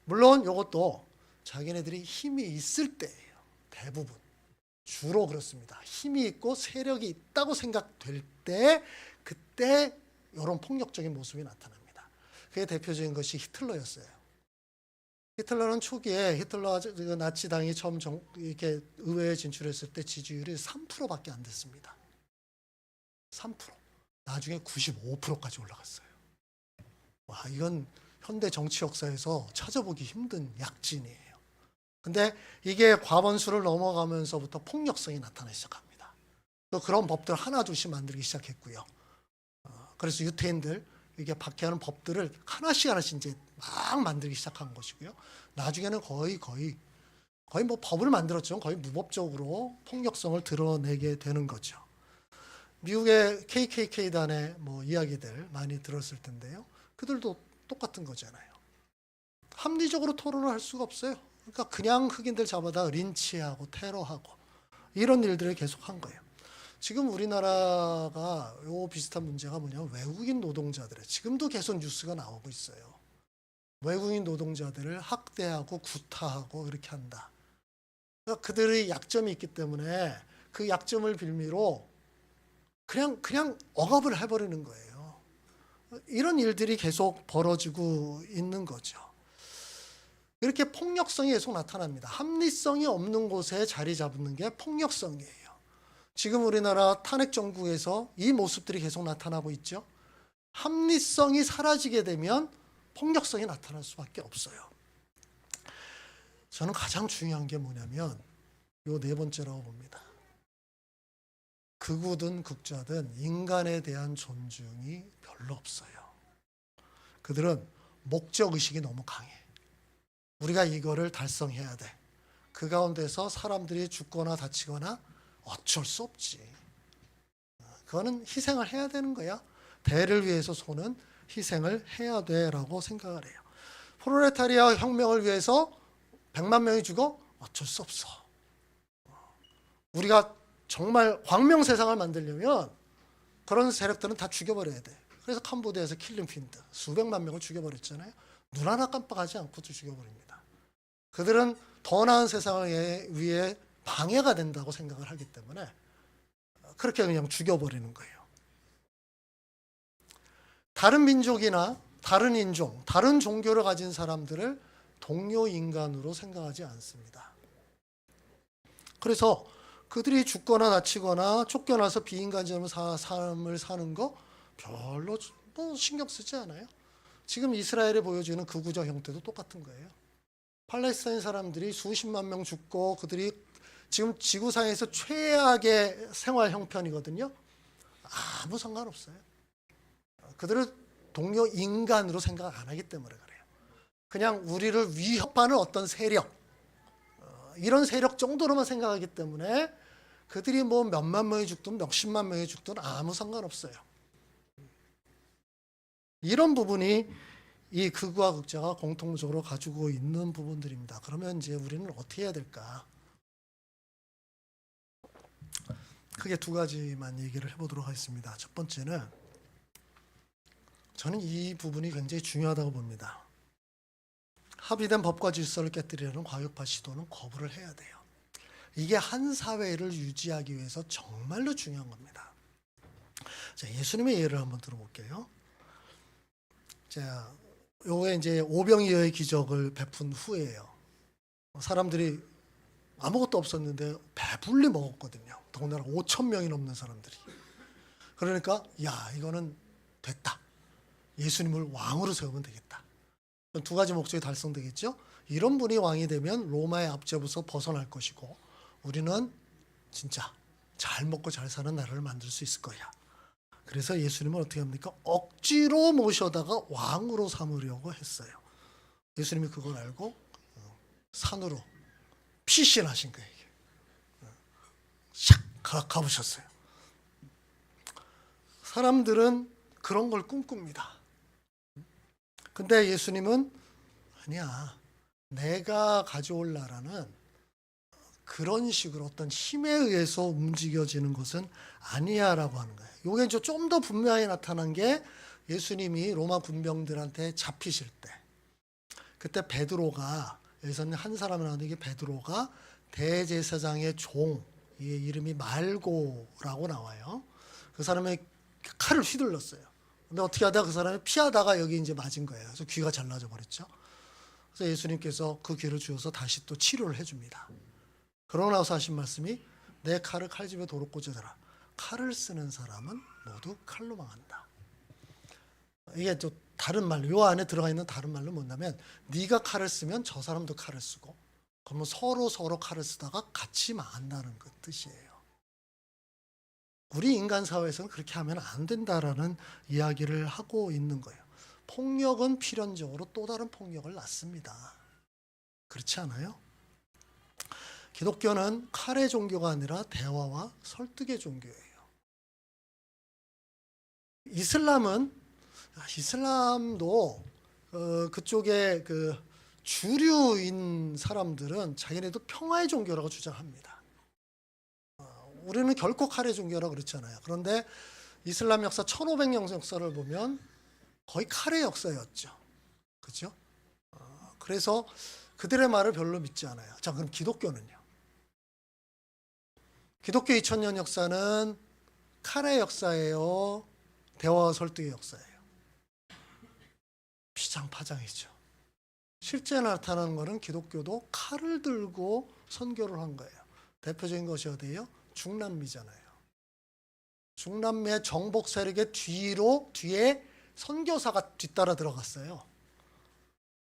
물론 이것도 자기네들이 힘이 있을 때예요. 대부분. 주로 그렇습니다. 힘이 있고 세력이 있다고 생각될 때, 그때 이런 폭력적인 모습이 나타납니다. 그게 대표적인 것이 히틀러였어요. 히틀러는 초기에 나치당이 처음 이렇게 의회에 진출했을 때 지지율이 3%밖에 안 됐습니다. 3%. 나중에 95%까지 올라갔어요. 와, 이건 현대 정치 역사에서 찾아보기 힘든 약진이에요. 근데 이게 과반수를 넘어가면서부터 폭력성이 나타나기 시작합니다. 또 그런 법들 하나 둘씩 만들기 시작했고요. 그래서 유태인들 이게 박해하는 법들을 하나씩 하나씩 이제 막 만들기 시작한 것이고요. 나중에는 거의 뭐 법을 만들었죠. 거의 무법적으로 폭력성을 드러내게 되는 거죠. 미국의 KKK단의 뭐 이야기들 많이 들었을 텐데요. 그들도 똑같은 거잖아요. 합리적으로 토론을 할 수가 없어요. 그러니까 그냥 흑인들 잡아다 린치하고 테러하고 이런 일들을 계속한 거예요. 지금 우리나라가 요 비슷한 문제가 뭐냐면 외국인 노동자들의 지금도 계속 뉴스가 나오고 있어요. 외국인 노동자들을 학대하고 구타하고 이렇게 한다. 그러니까 그들의 약점이 있기 때문에 그 약점을 빌미로 그냥 억압을 해버리는 거예요. 이런 일들이 계속 벌어지고 있는 거죠. 이렇게 폭력성이 계속 나타납니다. 합리성이 없는 곳에 자리 잡는 게 폭력성이에요. 지금 우리나라 탄핵 정국에서 이 모습들이 계속 나타나고 있죠. 합리성이 사라지게 되면 폭력성이 나타날 수밖에 없어요. 저는 가장 중요한 게 뭐냐면 요 네 번째라고 봅니다. 극우든 극좌든 인간에 대한 존중이 별로 없어요. 그들은 목적의식이 너무 강해. 우리가 이거를 달성해야 돼. 그 가운데서 사람들이 죽거나 다치거나 어쩔 수 없지. 그거는 희생을 해야 되는 거야. 대를 위해서 소는 희생을 해야 돼라고 생각을 해요. 프롤레타리아 혁명을 위해서 100만 명이 죽어? 어쩔 수 없어. 우리가 정말 광명 세상을 만들려면 그런 세력들은 다 죽여버려야 돼. 그래서 캄보디아에서 킬링필드 수백만 명을 죽여버렸잖아요. 눈 하나 깜빡하지 않고도 죽여버립니다. 그들은 더 나은 세상을 위해 방해가 된다고 생각을 하기 때문에 그렇게 그냥 죽여버리는 거예요. 다른 민족이나 다른 인종, 다른 종교를 가진 사람들을 동료 인간으로 생각하지 않습니다. 그래서 그들이 죽거나 다치거나 쫓겨나서 비인간적인 삶을 사는 거 별로 뭐 신경 쓰지 않아요. 지금 이스라엘에 보여주는 극우적 형태도 똑같은 거예요. 팔레스타인 사람들이 수십만 명 죽고 그들이 지금 지구상에서 최악의 생활 형편이거든요. 아무 상관없어요. 그들을 동료 인간으로 생각 안 하기 때문에 그래요. 그냥 우리를 위협하는 어떤 세력, 이런 세력 정도로만 생각하기 때문에 그들이 뭐 몇만 명이 죽든 몇십만 명이 죽든 아무 상관없어요. 이런 부분이 이 극우와 극좌가 공통적으로 가지고 있는 부분들입니다. 그러면 이제 우리는 어떻게 해야 될까? 크게 두 가지만 얘기를 해보도록 하겠습니다. 첫 번째는 저는 이 부분이 굉장히 중요하다고 봅니다. 합의된 법과 질서를 깨뜨리려는 과격파 시도는 거부를 해야 돼요. 이게 한 사회를 유지하기 위해서 정말로 중요한 겁니다. 자, 예수님의 예를 한번 들어볼게요. 자, 요게 이제 오병이어의 기적을 베푼 후에요. 사람들이 아무것도 없었는데 배불리 먹었거든요. 더군다나 5천 명이 넘는 사람들이. 그러니까 야, 이거는 됐다. 예수님을 왕으로 세우면 되겠다. 두 가지 목적이 달성되겠죠. 이런 분이 왕이 되면 로마의 압제로부터 벗어날 것이고 우리는 진짜 잘 먹고 잘 사는 나라를 만들 수 있을 거야. 그래서 예수님은 어떻게 합니까? 억지로 모셔다가 왕으로 삼으려고 했어요. 예수님이 그걸 알고 산으로 피신하신 거예요. 샥 가보셨어요. 사람들은 그런 걸 꿈꿉니다. 근데 예수님은 아니야. 내가 가져올 나라는 그런 식으로 어떤 힘에 의해서 움직여지는 것은 아니야라고 하는 거예요. 이게 이제 좀 더 분명히 나타난 게 예수님이 로마 군병들한테 잡히실 때, 그때 베드로가 여기서는 한 사람을 하는데 이게 베드로가 대제사장의 종, 이름이 말고라고 나와요. 그 사람의 칼을 휘둘렀어요. 근데 어떻게 하다가 그 사람이 피하다가 여기 이제 맞은 거예요. 그래서 귀가 잘라져 버렸죠. 그래서 예수님께서 그 귀를 주어서 다시 또 치료를 해줍니다. 그러고 나서 하신 말씀이 내 칼을 칼집에 도로 꽂아라. 칼을 쓰는 사람은 모두 칼로 망한다. 이게 또 다른 말로, 요 안에 들어가 있는 다른 말로 뭐냐면 네가 칼을 쓰면 저 사람도 칼을 쓰고 그러면 서로 칼을 쓰다가 같이 망한다는 그 뜻이에요. 우리 인간 사회에서는 그렇게 하면 안 된다라는 이야기를 하고 있는 거예요. 폭력은 필연적으로 또 다른 폭력을 낳습니다. 그렇지 않아요? 기독교는 칼의 종교가 아니라 대화와 설득의 종교예요. 이슬람도 그쪽에 그 주류인 사람들은 자기네도 평화의 종교라고 주장합니다. 우리는 결코 칼의 종교라고 그렇지 않아요. 그런데 이슬람 역사 1500년 역사를 보면 거의 칼의 역사였죠. 그렇죠? 그래서 그들의 말을 별로 믿지 않아요. 자, 그럼 기독교는요? 기독교 2000년 역사는 칼의 역사예요? 대화와 설득의 역사예요? 피장파장이죠. 실제 나타나는 것은 기독교도 칼을 들고 선교를 한 거예요. 대표적인 것이 어디예요? 중남미잖아요. 중남미의 정복 세력의 뒤에 선교사가 뒤따라 들어갔어요.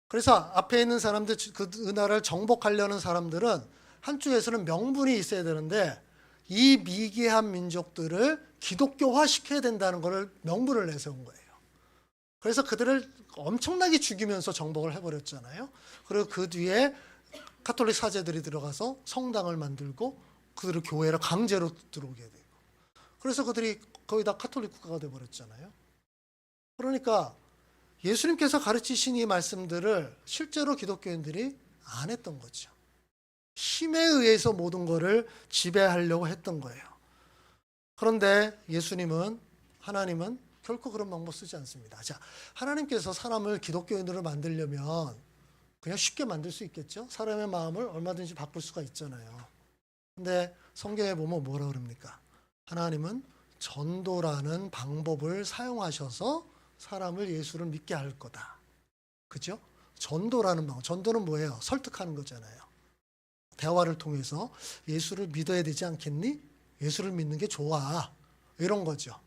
그래서 앞에 있는 사람들, 그 나라를 정복하려는 사람들은 한쪽에서는 명분이 있어야 되는데 이 미개한 민족들을 기독교화 시켜야 된다는 것을 명분을 내세운 거예요. 그래서 그들을 엄청나게 죽이면서 정복을 해버렸잖아요. 그리고 그 뒤에 가톨릭 사제들이 들어가서 성당을 만들고 그들을 교회로 강제로 들어오게 되고, 그래서 그들이 거의 다 가톨릭 국가가 되어버렸잖아요. 그러니까 예수님께서 가르치신 이 말씀들을 실제로 기독교인들이 안 했던 거죠. 힘에 의해서 모든 것을 지배하려고 했던 거예요. 그런데 하나님은 결코 그런 방법 쓰지 않습니다. 자, 하나님께서 사람을 기독교인으로 만들려면 그냥 쉽게 만들 수 있겠죠? 사람의 마음을 얼마든지 바꿀 수가 있잖아요. 근데 성경에 보면 뭐라 그럽니까? 하나님은 전도라는 방법을 사용하셔서 사람을 예수를 믿게 할 거다. 그죠? 전도라는 방법. 전도는 뭐예요? 설득하는 거잖아요. 대화를 통해서 예수를 믿어야 되지 않겠니? 예수를 믿는 게 좋아. 이런 거죠.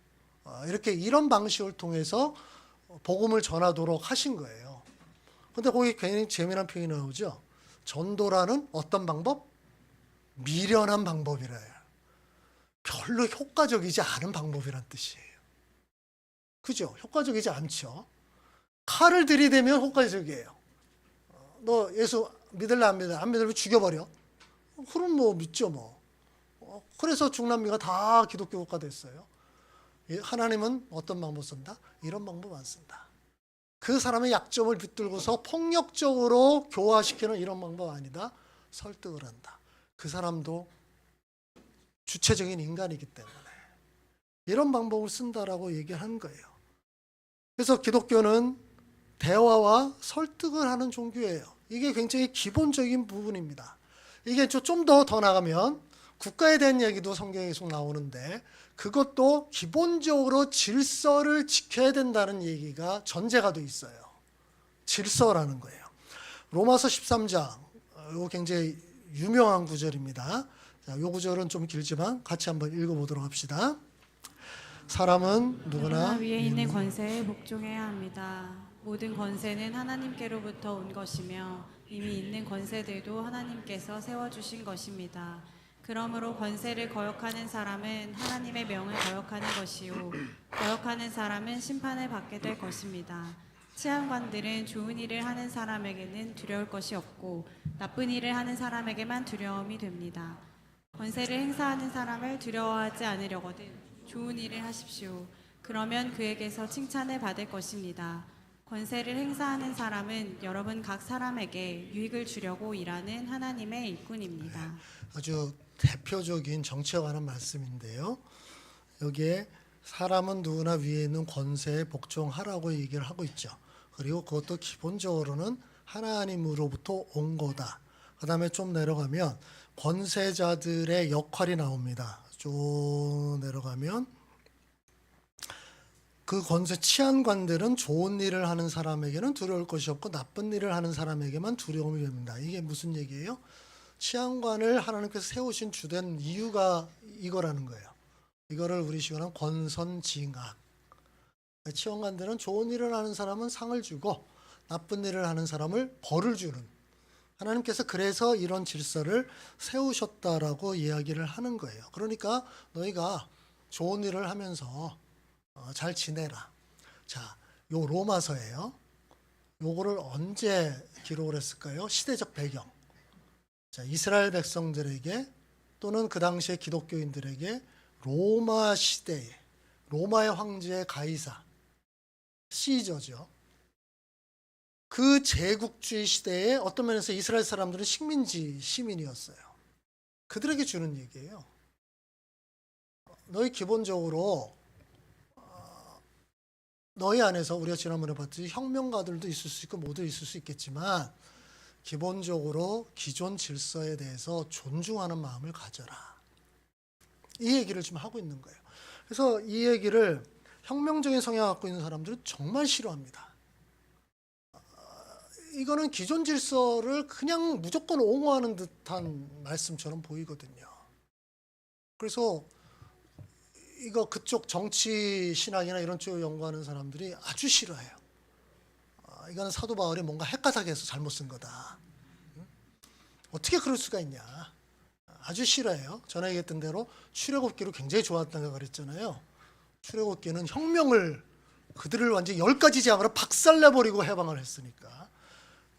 이런 방식을 통해서 복음을 전하도록 하신 거예요. 근데 거기 굉장히 재미난 표현이 나오죠. 전도라는 어떤 방법? 미련한 방법이래요. 별로 효과적이지 않은 방법이란 뜻이에요. 그죠? 효과적이지 않죠. 칼을 들이대면 효과적이에요. 너 예수 믿을래 안 믿을래? 안 믿으면 죽여버려. 그럼 뭐 믿죠 뭐. 그래서 중남미가 다 기독교 국가 됐어요. 하나님은 어떤 방법 쓴다? 이런 방법 안 쓴다. 그 사람의 약점을 붙들고서 폭력적으로 교화시키는 이런 방법 아니다. 설득을 한다. 그 사람도 주체적인 인간이기 때문에 이런 방법을 쓴다라고 얘기한 거예요. 그래서 기독교는 대화와 설득을 하는 종교예요. 이게 굉장히 기본적인 부분입니다. 이게 좀 더 나가면 국가에 대한 얘기도 성경에 계속 나오는데 그것도 기본적으로 질서를 지켜야 된다는 얘기가 전제가 돼 있어요. 질서라는 거예요. 로마서 13장, 이거 굉장히 유명한 구절입니다. 자, 이 구절은 좀 길지만 같이 한번 읽어보도록 합시다. 사람은 누구나 위에 있는 권세에 복종해야 합니다. 모든 권세는 하나님께로부터 온 것이며 이미 있는 권세들도 하나님께서 세워주신 것입니다. 그러므로 권세를 거역하는 사람은 하나님의 명을 거역하는 것이요 거역하는 사람은 심판을 받게 될 것입니다. 치안관들은 좋은 일을 하는 사람에게는 두려울 것이 없고 나쁜 일을 하는 사람에게만 두려움이 됩니다. 권세를 행사하는 사람을 두려워하지 않으려거든 좋은 일을 하십시오. 그러면 그에게서 칭찬을 받을 것입니다. 권세를 행사하는 사람은 여러분 각 사람에게 유익을 주려고 일하는 하나님의 일꾼입니다. 아주 대표적인 정치에 관한 말씀인데요. 여기에 사람은 누구나 위에 있는 권세에 복종하라고 얘기를 하고 있죠. 그리고 그것도 기본적으로는 하나님으로부터 온 거다. 그 다음에 좀 내려가면 권세자들의 역할이 나옵니다. 쭉 내려가면 그 권세 치안관들은 좋은 일을 하는 사람에게는 두려울 것이 없고 나쁜 일을 하는 사람에게만 두려움이 됩니다. 이게 무슨 얘기예요? 치안관을 하나님께서 세우신 주된 이유가 이거라는 거예요. 이거를 우리 시간은 권선징악. 치안관들은 좋은 일을 하는 사람은 상을 주고 나쁜 일을 하는 사람을 벌을 주는, 하나님께서 그래서 이런 질서를 세우셨다라고 이야기를 하는 거예요. 그러니까 너희가 좋은 일을 하면서 잘 지내라. 자, 요 로마서예요. 요거를 언제 기록을 했을까요? 시대적 배경. 자, 이스라엘 백성들에게 또는 그 당시의 기독교인들에게 로마 시대에 로마의 황제 가이사 시저죠. 그 제국주의 시대에 어떤 면에서 이스라엘 사람들은 식민지 시민이었어요. 그들에게 주는 얘기예요. 너희 기본적으로 너희 안에서 우리가 지난번에 봤듯이 혁명가들도 있을 수 있고 모두 있을 수 있겠지만 기본적으로 기존 질서에 대해서 존중하는 마음을 가져라. 이 얘기를 지금 하고 있는 거예요. 그래서 이 얘기를 혁명적인 성향을 갖고 있는 사람들은 정말 싫어합니다. 이거는 기존 질서를 그냥 무조건 옹호하는 듯한 말씀처럼 보이거든요. 그래서 이거 그쪽 정치 신학이나 이런 쪽 연구하는 사람들이 아주 싫어해요. 이거는 사도 바울이 뭔가 헷가닥 해서 잘못 쓴 거다. 어떻게 그럴 수가 있냐. 아주 싫어해요. 전에 얘기했던 대로 출애굽기로 굉장히 좋았다고 그랬잖아요. 출애굽기는 혁명을 그들을 완전히 10가지 재앙으로 박살내버리고 해방을 했으니까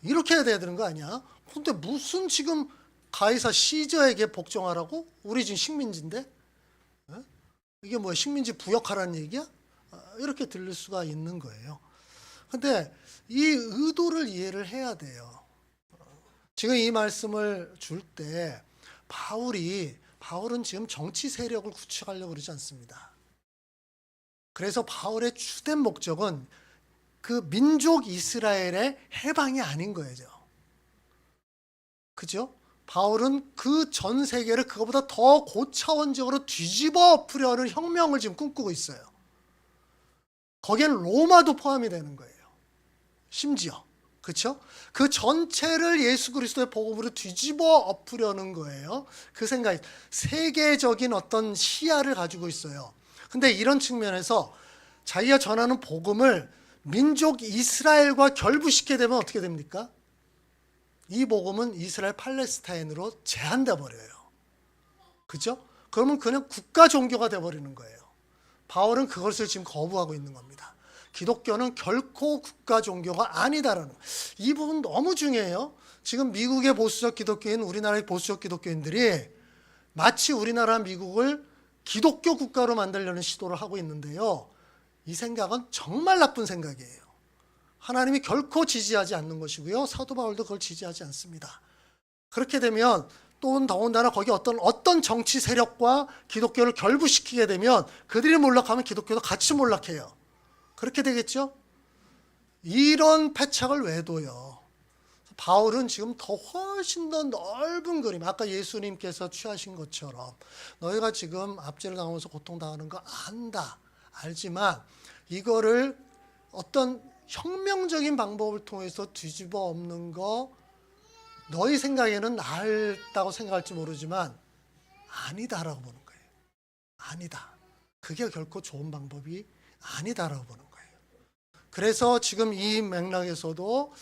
이렇게 해야 되는 거 아니야? 근데 무슨 지금 가이사 시저에게 복종하라고? 우리 지금 식민지인데? 이게 뭐야? 식민지 부역하라는 얘기야? 이렇게 들릴 수가 있는 거예요. 근데 이 의도를 이해를 해야 돼요. 지금 이 말씀을 줄 때 바울은 지금 정치 세력을 구축하려고 그러지 않습니다. 그래서 바울의 주된 목적은 그 민족 이스라엘의 해방이 아닌 거예요. 그죠? 바울은 그 전 세계를 그거보다 더 고차원적으로 뒤집어 엎으려는 혁명을 지금 꿈꾸고 있어요. 거기엔 로마도 포함이 되는 거예요. 심지어. 그렇죠? 그 전체를 예수 그리스도의 복음으로 뒤집어 엎으려는 거예요. 그 생각이 세계적인 어떤 시야를 가지고 있어요. 근데 이런 측면에서 자기가 전하는 복음을 민족 이스라엘과 결부시키게 되면 어떻게 됩니까? 이 복음은 이스라엘 팔레스타인으로 제한돼 버려요. 그죠? 그러면 그냥 국가 종교가 돼 버리는 거예요. 바울은 그것을 지금 거부하고 있는 겁니다. 기독교는 결코 국가 종교가 아니다라는 거예요. 이 부분 너무 중요해요. 지금 미국의 보수적 기독교인, 우리나라의 보수적 기독교인들이 마치 우리나라 미국을 기독교 국가로 만들려는 시도를 하고 있는데요. 이 생각은 정말 나쁜 생각이에요. 하나님이 결코 지지하지 않는 것이고요. 사도 바울도 그걸 지지하지 않습니다. 그렇게 되면 또 더군다나 거기 어떤 정치 세력과 기독교를 결부시키게 되면 그들이 몰락하면 기독교도 같이 몰락해요. 그렇게 되겠죠? 이런 패착을 왜 둬요? 바울은 지금 더 훨씬 더 넓은 그림, 아까 예수님께서 취하신 것처럼 너희가 지금 압제를 당하면서 고통당하는 거 안다, 알지만 이거를 어떤 혁명적인 방법을 통해서 뒤집어 엎는 거 너희 생각에는 낫다고 생각할지 모르지만 아니다라고 보는 거예요. 아니다. 그게 결코 좋은 방법이 아니다라고 보는 거예요. 그래서 지금 이 맥락에서도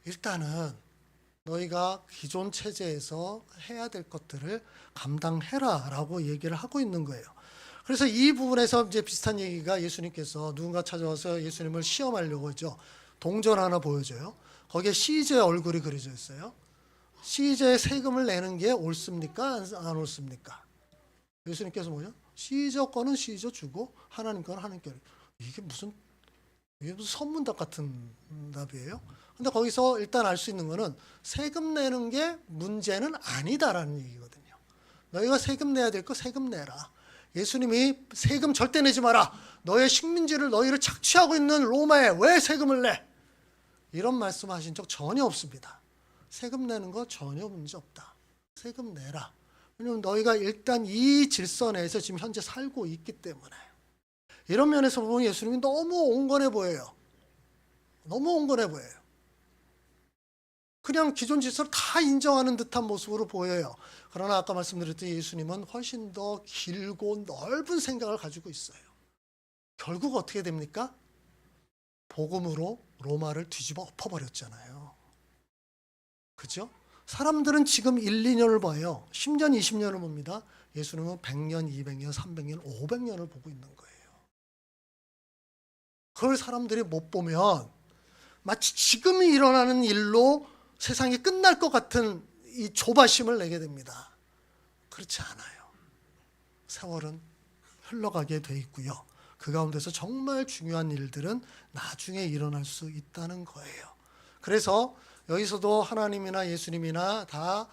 일단은 너희가 기존 체제에서 해야 될 것들을 감당해라 라고 얘기를 하고 있는 거예요. 그래서 이 부분에서 이제 비슷한 얘기가 예수님께서 누군가 찾아와서 예수님을 시험하려고 하죠. 동전 하나 보여줘요. 거기에 시저의 얼굴이 그려져 있어요. 시저의 세금을 내는 게 옳습니까? 안 옳습니까? 예수님께서 뭐죠? 시저 거는 시저 주고 하나님 거는 하나님께. 이게 무슨 선문답 같은 답이에요. 근데 거기서 일단 알 수 있는 거는 세금 내는 게 문제는 아니다라는 얘기거든요. 너희가 세금 내야 될 거 세금 내라. 예수님이 세금 절대 내지 마라. 너의 식민지를 너희를 착취하고 있는 로마에 왜 세금을 내? 이런 말씀하신 적 전혀 없습니다. 세금 내는 거 전혀 문제 없다. 세금 내라. 왜냐하면 너희가 일단 이 질서 내에서 지금 현재 살고 있기 때문에. 이런 면에서 보면 예수님이 너무 온건해 보여요. 너무 온건해 보여요. 그냥 기존 질서를 다 인정하는 듯한 모습으로 보여요. 그러나 아까 말씀드렸듯이 예수님은 훨씬 더 길고 넓은 생각을 가지고 있어요. 결국 어떻게 됩니까? 복음으로 로마를 뒤집어 엎어버렸잖아요. 그죠? 사람들은 지금 1, 2년을 봐요. 10년, 20년을 봅니다. 예수님은 100년, 200년, 300년, 500년을 보고 있는 거예요. 그걸 사람들이 못 보면 마치 지금 일어나는 일로 세상이 끝날 것 같은 이 조바심을 내게 됩니다. 그렇지 않아요. 세월은 흘러가게 돼 있고요. 그 가운데서 정말 중요한 일들은 나중에 일어날 수 있다는 거예요. 그래서 여기서도 하나님이나 예수님이나 다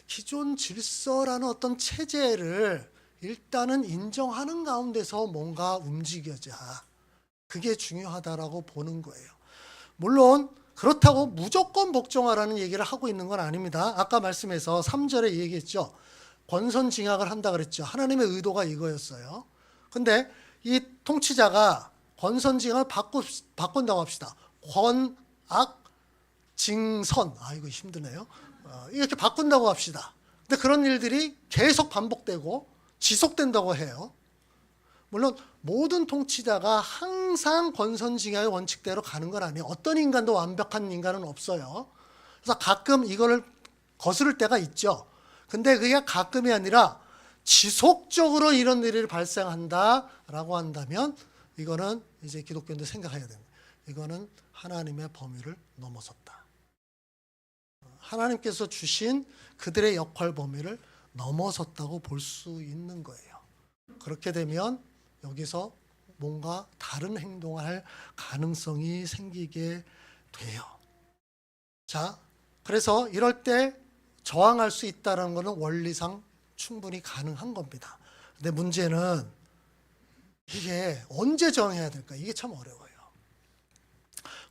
기존 질서라는 어떤 체제를 일단은 인정하는 가운데서 뭔가 움직여자. 그게 중요하다라고 보는 거예요. 물론 그렇다고 무조건 복종하라는 얘기를 하고 있는 건 아닙니다. 아까 말씀에서 3절에 얘기했죠. 권선징악을 한다 그랬죠. 하나님의 의도가 이거였어요. 근데 이 통치자가 권선징악을 바꾼다고 합시다. 권악 징선. 이거 힘드네요. 이렇게 바꾼다고 합시다. 근데 그런 일들이 계속 반복되고 지속된다고 해요. 물론 모든 통치자가 항상 권선징악의 원칙대로 가는 건 아니에요. 어떤 인간도 완벽한 인간은 없어요. 그래서 가끔 이거를 거스를 때가 있죠. 근데 그게 가끔이 아니라 지속적으로 이런 일이 발생한다라고 한다면 이거는 이제 기독교인들 생각해야 됩니다. 이거는 하나님의 범위를 넘어섰다. 하나님께서 주신 그들의 역할 범위를 넘어섰다고 볼 수 있는 거예요. 그렇게 되면 여기서 뭔가 다른 행동을 할 가능성이 생기게 돼요. 자, 그래서 이럴 때 저항할 수 있다는 것은 원리상 충분히 가능한 겁니다. 근데 문제는 이게 언제 저항해야 될까? 이게 참 어려워요.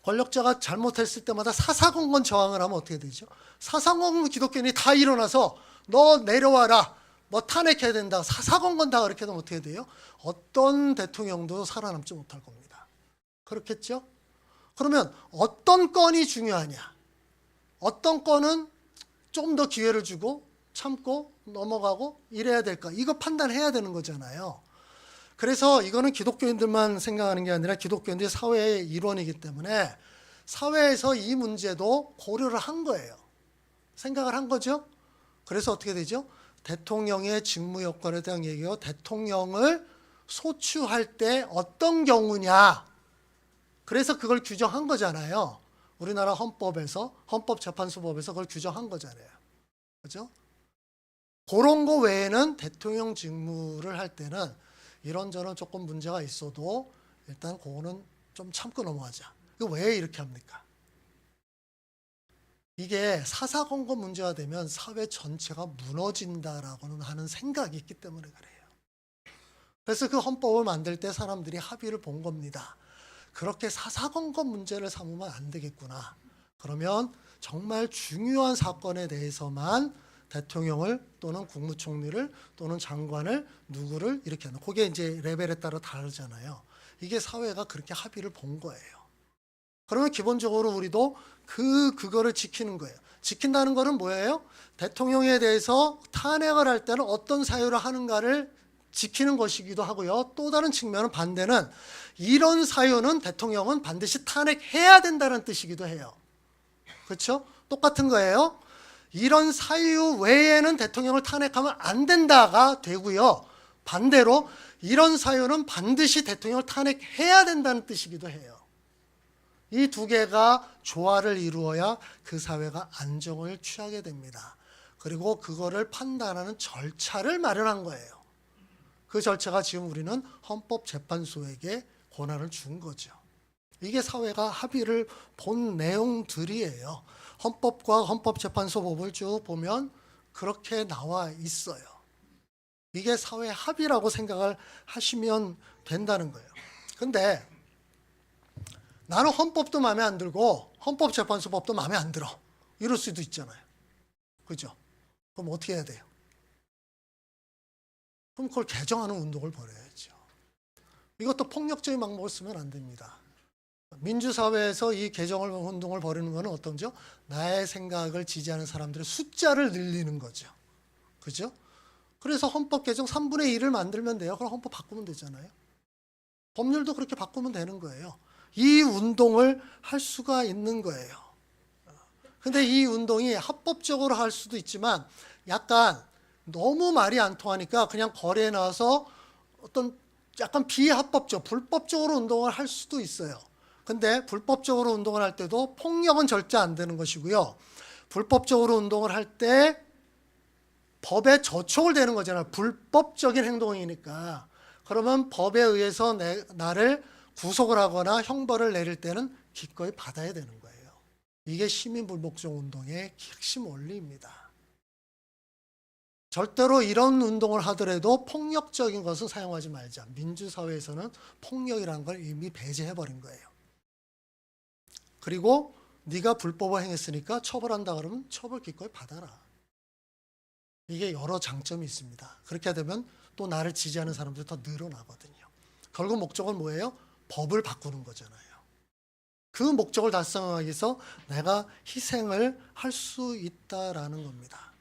권력자가 잘못했을 때마다 사사건건 저항을 하면 어떻게 되죠? 사사건건 기독교인이 다 일어나서 너 내려와라, 뭐 탄핵해야 된다, 사사건건 다 그렇게 되면 어떻게 돼요? 어떤 대통령도 살아남지 못할 겁니다. 그렇겠죠? 그러면 어떤 건이 중요하냐? 어떤 건은 좀 더 기회를 주고 참고 넘어가고 이래야 될까? 이거 판단해야 되는 거잖아요. 그래서 이거는 기독교인들만 생각하는 게 아니라 기독교인들이 사회의 일원이기 때문에 사회에서 이 문제도 고려를 한 거예요. 생각을 한 거죠. 그래서 어떻게 되죠? 대통령의 직무 여건에 대한 얘기요. 대통령을 소추할 때 어떤 경우냐. 그래서 그걸 규정한 거잖아요. 우리나라 헌법에서, 헌법재판소법에서 그걸 규정한 거잖아요. 그죠? 그런 거 외에는 대통령 직무를 할 때는 이런저런 조금 문제가 있어도 일단 그거는 좀 참고 넘어가자. 이거 왜 이렇게 합니까? 이게 사사건건 문제가 되면 사회 전체가 무너진다라고는 하는 생각이 있기 때문에 그래요. 그래서 그 헌법을 만들 때 사람들이 합의를 본 겁니다. 그렇게 사사건건 문제를 삼으면 안 되겠구나. 그러면 정말 중요한 사건에 대해서만 대통령을 또는 국무총리를 또는 장관을 누구를 이렇게 하는. 그게 이제 레벨에 따라 다르잖아요. 이게 사회가 그렇게 합의를 본 거예요. 그러면 기본적으로 우리도 그거를 지키는 거예요. 지킨다는 거는 뭐예요? 대통령에 대해서 탄핵을 할 때는 어떤 사유를 하는가를 지키는 것이기도 하고요. 또 다른 측면은 반대는 이런 사유는 대통령은 반드시 탄핵해야 된다는 뜻이기도 해요. 그렇죠? 똑같은 거예요. 이런 사유 외에는 대통령을 탄핵하면 안 된다가 되고요. 반대로 이런 사유는 반드시 대통령을 탄핵해야 된다는 뜻이기도 해요. 이 두 개가 조화를 이루어야 그 사회가 안정을 취하게 됩니다. 그리고 그거를 판단하는 절차를 마련한 거예요. 그 절차가 지금 우리는 헌법재판소에게 권한을 준 거죠. 이게 사회가 합의를 본 내용들이에요. 헌법과 헌법재판소법을 쭉 보면 그렇게 나와 있어요. 이게 사회 합의라고 생각을 하시면 된다는 거예요. 근데 나는 헌법도 마음에 안 들고 헌법재판소법도 마음에 안 들어. 이럴 수도 있잖아요. 그죠? 그럼 어떻게 해야 돼요? 그럼 그걸 개정하는 운동을 벌여야죠. 이것도 폭력적인 방법을 쓰면 안 됩니다. 민주사회에서 이 개정을 운동을 벌이는 것은 어떤죠? 나의 생각을 지지하는 사람들의 숫자를 늘리는 거죠. 그죠? 그래서 헌법 개정 3분의 1을 만들면 돼요. 그럼 헌법 바꾸면 되잖아요. 법률도 그렇게 바꾸면 되는 거예요. 이 운동을 할 수가 있는 거예요. 근데 이 운동이 합법적으로 할 수도 있지만 약간 너무 말이 안 통하니까 그냥 거리에 나와서 어떤 약간 비합법적, 불법적으로 운동을 할 수도 있어요. 근데 불법적으로 운동을 할 때도 폭력은 절대 안 되는 것이고요. 불법적으로 운동을 할 때 법에 저촉을 되는 거잖아요. 불법적인 행동이니까. 그러면 법에 의해서 나를 구속을 하거나 형벌을 내릴 때는 기꺼이 받아야 되는 거예요. 이게 시민불복종 운동의 핵심 원리입니다. 절대로 이런 운동을 하더라도 폭력적인 것은 사용하지 말자. 민주사회에서는 폭력이라는 걸 이미 배제해버린 거예요. 그리고 네가 불법을 행했으니까 처벌한다 그러면 처벌 기꺼이 받아라. 이게 여러 장점이 있습니다. 그렇게 되면 또 나를 지지하는 사람들이 더 늘어나거든요. 결국 목적은 뭐예요? 법을 바꾸는 거잖아요. 그 목적을 달성하기 위해서 내가 희생을 할 수 있다라는 겁니다.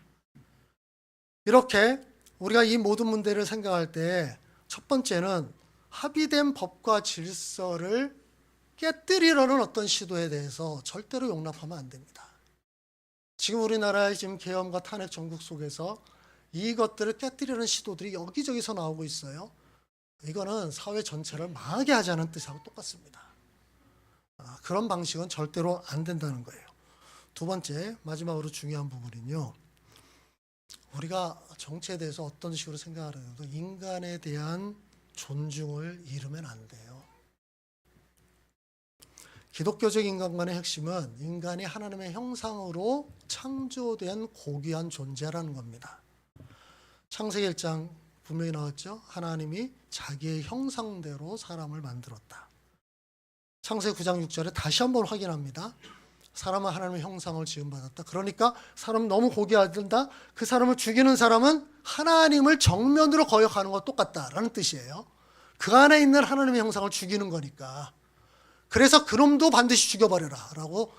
이렇게 우리가 이 모든 문제를 생각할 때 첫 번째는 합의된 법과 질서를 깨뜨리려는 어떤 시도에 대해서 절대로 용납하면 안 됩니다. 지금 우리나라의 지금 계엄과 탄핵 전국 속에서 이것들을 깨뜨리려는 시도들이 여기저기서 나오고 있어요. 이거는 사회 전체를 망하게 하자는 뜻하고 똑같습니다. 그런 방식은 절대로 안 된다는 거예요. 두 번째, 마지막으로 중요한 부분은요. 우리가 정치에 대해서 어떤 식으로 생각하려도 인간에 대한 존중을 잃으면 안 돼요. 기독교적 인간관의 핵심은 인간이 하나님의 형상으로 창조된 고귀한 존재라는 겁니다. 창세기 1장 분명히 나왔죠. 하나님이 자기의 형상대로 사람을 만들었다. 창세기 9장 6절에 다시 한번 확인합니다. 사람은 하나님의 형상을 지음받았다. 그러니까 사람은 너무 고귀하다. 그 사람을 죽이는 사람은 하나님을 정면으로 거역하는 것 똑같다라는 뜻이에요. 그 안에 있는 하나님의 형상을 죽이는 거니까. 그래서 그놈도 반드시 죽여버려라 라고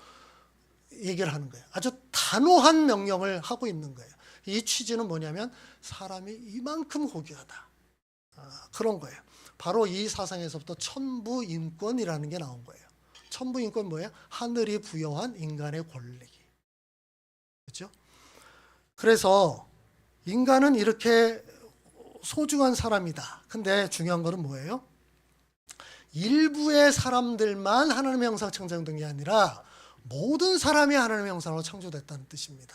얘기를 하는 거예요. 아주 단호한 명령을 하고 있는 거예요. 이 취지는 뭐냐면 사람이 이만큼 고귀하다. 그런 거예요. 바로 이 사상에서부터 천부인권이라는 게 나온 거예요. 천부인권 뭐예요? 하늘이 부여한 인간의 권리. 그렇죠? 그래서 인간은 이렇게 소중한 사람이다. 근데 중요한 거는 뭐예요? 일부의 사람들만 하나님의 형상 창조된 게 아니라 모든 사람이 하나님의 형상으로 창조됐다는 뜻입니다.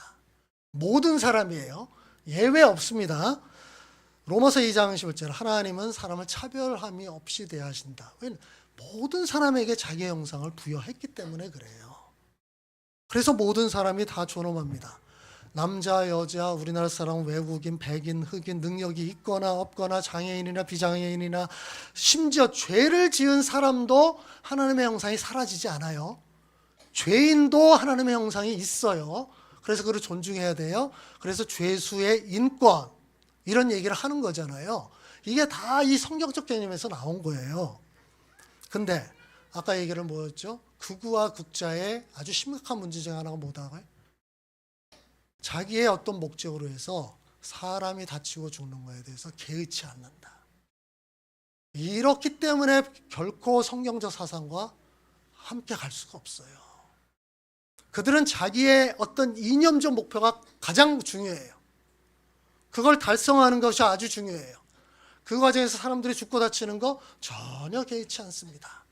모든 사람이에요. 예외 없습니다. 로마서 2장 11절 하나님은 사람을 차별함이 없이 대하신다. 왜냐하면 모든 사람에게 자기의 형상을 부여했기 때문에 그래요. 그래서 모든 사람이 다 존엄합니다. 남자, 여자, 우리나라 사람, 외국인, 백인, 흑인, 능력이 있거나 없거나 장애인이나 비장애인이나 심지어 죄를 지은 사람도 하나님의 형상이 사라지지 않아요. 죄인도 하나님의 형상이 있어요. 그래서 그를 존중해야 돼요. 그래서 죄수의 인권 이런 얘기를 하는 거잖아요. 이게 다 이 성경적 개념에서 나온 거예요. 근데 아까 얘기를 뭐였죠? 극우와 극자의 아주 심각한 문제 중 하나가 뭐다고요? 자기의 어떤 목적으로 해서 사람이 다치고 죽는 것에 대해서 개의치 않는다. 이렇기 때문에 결코 성경적 사상과 함께 갈 수가 없어요. 그들은 자기의 어떤 이념적 목표가 가장 중요해요. 그걸 달성하는 것이 아주 중요해요. 그 과정에서 사람들이 죽고 다치는 거 전혀 개의치 않습니다.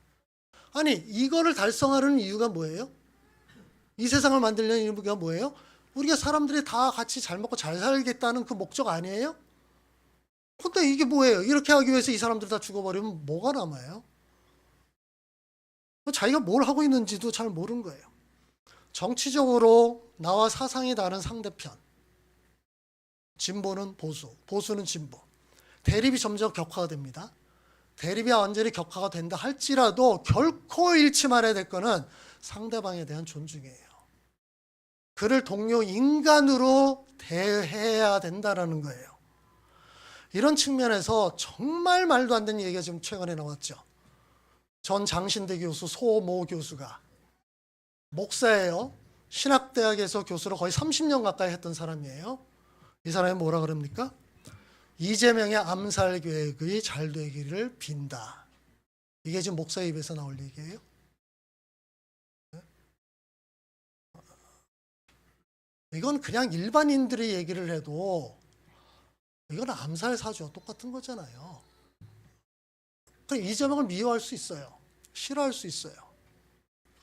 아니, 이거를 달성하려는 이유가 뭐예요? 이 세상을 만들려는 이유가 뭐예요? 우리가 사람들이 다 같이 잘 먹고 잘 살겠다는 그 목적 아니에요? 근데 이게 뭐예요? 이렇게 하기 위해서 이 사람들 다 죽어버리면 뭐가 남아요? 자기가 뭘 하고 있는지도 잘 모르는 거예요. 정치적으로 나와 사상이 다른 상대편. 진보는 보수, 보수는 진보. 대립이 점점 격화가 됩니다. 대립이 완전히 격화가 된다 할지라도 결코 잃지 말아야 될 거는 상대방에 대한 존중이에요. 그를 동료 인간으로 대해야 된다라는 거예요. 이런 측면에서 정말 말도 안 되는 얘기가 지금 최근에 나왔죠. 전 장신대 교수 소모 교수가 목사예요. 신학대학에서 교수로 거의 30년 가까이 했던 사람이에요. 이 사람이 뭐라 그럽니까? 이재명의 암살 계획이 잘 되기를 빈다. 이게 지금 목사 입에서 나올 얘기예요. 이건 그냥 일반인들이 얘기를 해도 이건 암살 사주와 똑같은 거잖아요. 그러니까 이재명을 미워할 수 있어요. 싫어할 수 있어요.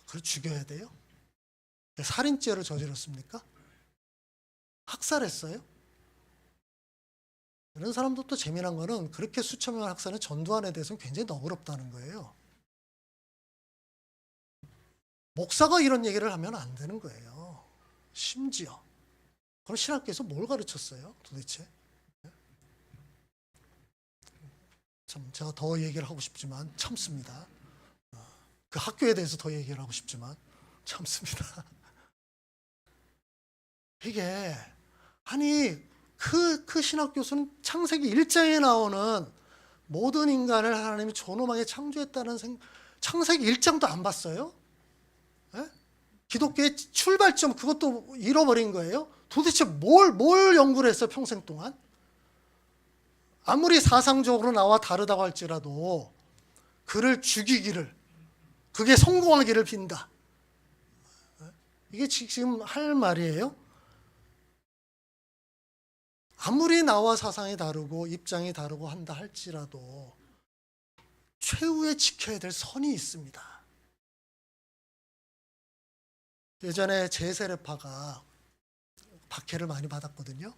그걸 죽여야 돼요? 살인죄를 저질렀습니까? 학살했어요? 이런 사람도 또 재미난 거는 그렇게 수천 명을 학살한 전두환에 대해서는 굉장히 너그럽다는 거예요. 목사가 이런 얘기를 하면 안 되는 거예요. 심지어. 그럼 신학교에서 뭘 가르쳤어요? 도대체? 참 제가 더 얘기를 하고 싶지만 참습니다. 그 학교에 대해서 더 얘기를 하고 싶지만 참습니다. 이게 아니 그 신학 교수는 창세기 1장에 나오는 모든 인간을 하나님이 존엄하게 창조했다는 창세기 1장도 안 봤어요? 예? 기독교의 출발점 그것도 잃어버린 거예요? 도대체 뭘 연구를 했어요 평생 동안? 아무리 사상적으로 나와 다르다고 할지라도 그를 죽이기를 그게 성공하기를 빈다. 이게 지금 할 말이에요? 아무리 나와 사상이 다르고 입장이 다르고 한다 할지라도 최후에 지켜야 될 선이 있습니다. 예전에 제세례파가 박해를 많이 받았거든요.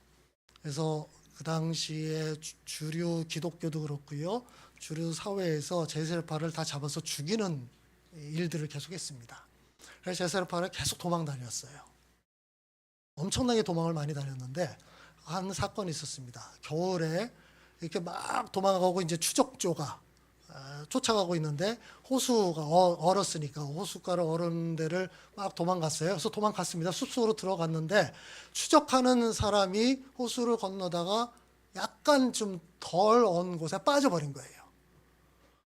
그래서 그 당시에 주류 기독교도 그렇고요. 주류 사회에서 제세례파를 다 잡아서 죽이는 일들을 계속했습니다. 그래서 제세례파를 계속 도망 다녔어요. 엄청나게 도망을 많이 다녔는데 한 사건이 있었습니다. 겨울에 이렇게 막 도망가고 이제 추적조가 쫓아가고 있는데 호수가 얼었으니까 호숫가를 얼은 데를 막 도망갔어요. 그래서 도망갔습니다. 숲속으로 들어갔는데 추적하는 사람이 호수를 건너다가 약간 좀 덜 언 곳에 빠져버린 거예요.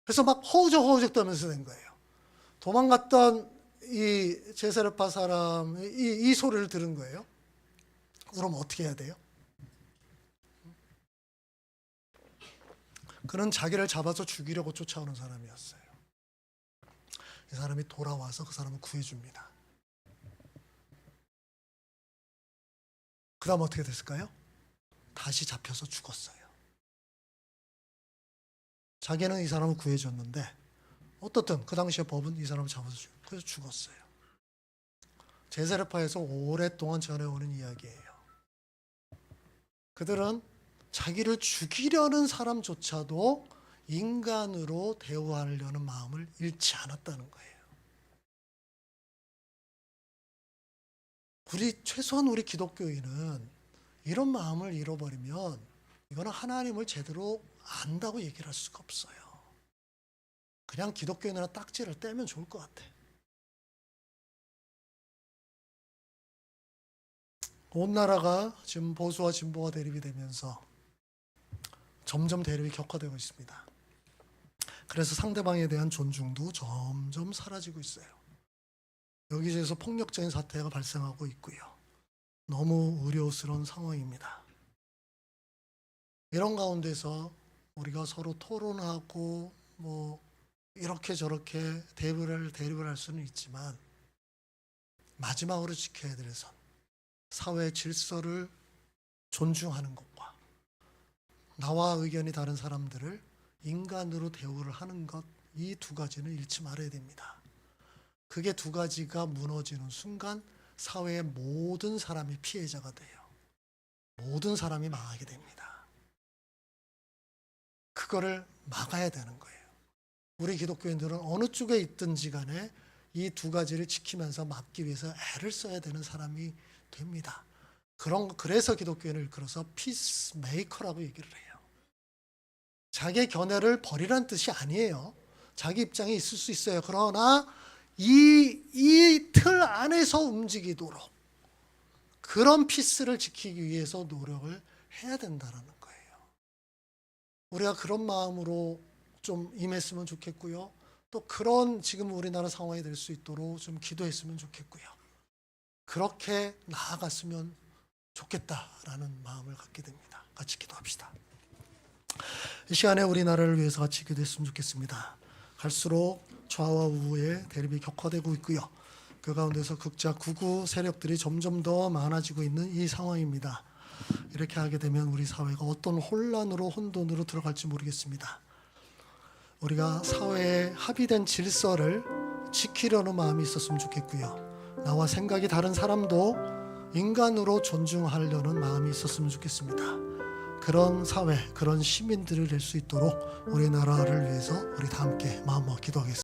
그래서 막 허우적 떠면서 된 거예요. 도망갔던 이 제세례파 사람이 이 소리를 들은 거예요. 그럼 어떻게 해야 돼요? 그는 자기를 잡아서 죽이려고 쫓아오는 사람이었어요. 이 사람이 돌아와서 그 사람을 구해줍니다. 그 다음 어떻게 됐을까요? 다시 잡혀서 죽었어요. 자기는 이 사람을 구해줬는데 어떻든 그 당시의 법은 이 사람을 잡아서 그래서 죽었어요. 제세례파에서 오랫동안 전해오는 이야기예요. 그들은 자기를 죽이려는 사람조차도 인간으로 대우하려는 마음을 잃지 않았다는 거예요. 최소한 우리 기독교인은 이런 마음을 잃어버리면 이거는 하나님을 제대로 안다고 얘기를 할 수가 없어요. 그냥 기독교인이나 딱지를 떼면 좋을 것 같아. 온 나라가 지금 보수와 진보가 대립이 되면서 점점 대립이 격화되고 있습니다. 그래서 상대방에 대한 존중도 점점 사라지고 있어요. 여기저기서 폭력적인 사태가 발생하고 있고요. 너무 우려스러운 상황입니다. 이런 가운데서 우리가 서로 토론하고 뭐 이렇게 저렇게 대립을 할 수는 있지만 마지막으로 지켜야 될 선, 사회 질서를 존중하는 것과 나와 의견이 다른 사람들을 인간으로 대우를 하는 것, 이 두 가지는 잃지 말아야 됩니다. 그게 두 가지가 무너지는 순간 사회의 모든 사람이 피해자가 돼요. 모든 사람이 망하게 됩니다. 그거를 막아야 되는 거예요. 우리 기독교인들은 어느 쪽에 있든지 간에 이 두 가지를 지키면서 막기 위해서 애를 써야 되는 사람이 됩니다. 그래서 기독교인을 일컬어서 피스메이커라고 얘기를 해요. 자기의 견해를 버리라는 뜻이 아니에요. 자기 입장이 있을 수 있어요. 그러나 이 틀 안에서 움직이도록 그런 피스를 지키기 위해서 노력을 해야 된다는 거예요. 우리가 그런 마음으로 좀 임했으면 좋겠고요. 또 그런 지금 우리나라 상황이 될 수 있도록 좀 기도했으면 좋겠고요. 그렇게 나아갔으면 좋겠다라는 마음을 갖게 됩니다. 같이 기도합시다. 이 시간에 우리나라를 위해서 같이 기도했으면 좋겠습니다. 갈수록 좌와 우의 대립이 격화되고 있고요. 그 가운데서 극자 극우 세력들이 점점 더 많아지고 있는 이 상황입니다. 이렇게 하게 되면 우리 사회가 어떤 혼란으로 혼돈으로 들어갈지 모르겠습니다. 우리가 사회에 합의된 질서를 지키려는 마음이 있었으면 좋겠고요. 나와 생각이 다른 사람도 인간으로 존중하려는 마음이 있었으면 좋겠습니다. 그런 사회, 그런 시민들을 낼 수 있도록 우리나라를 위해서 우리 다 함께 마음 먹어 기도하겠습니다.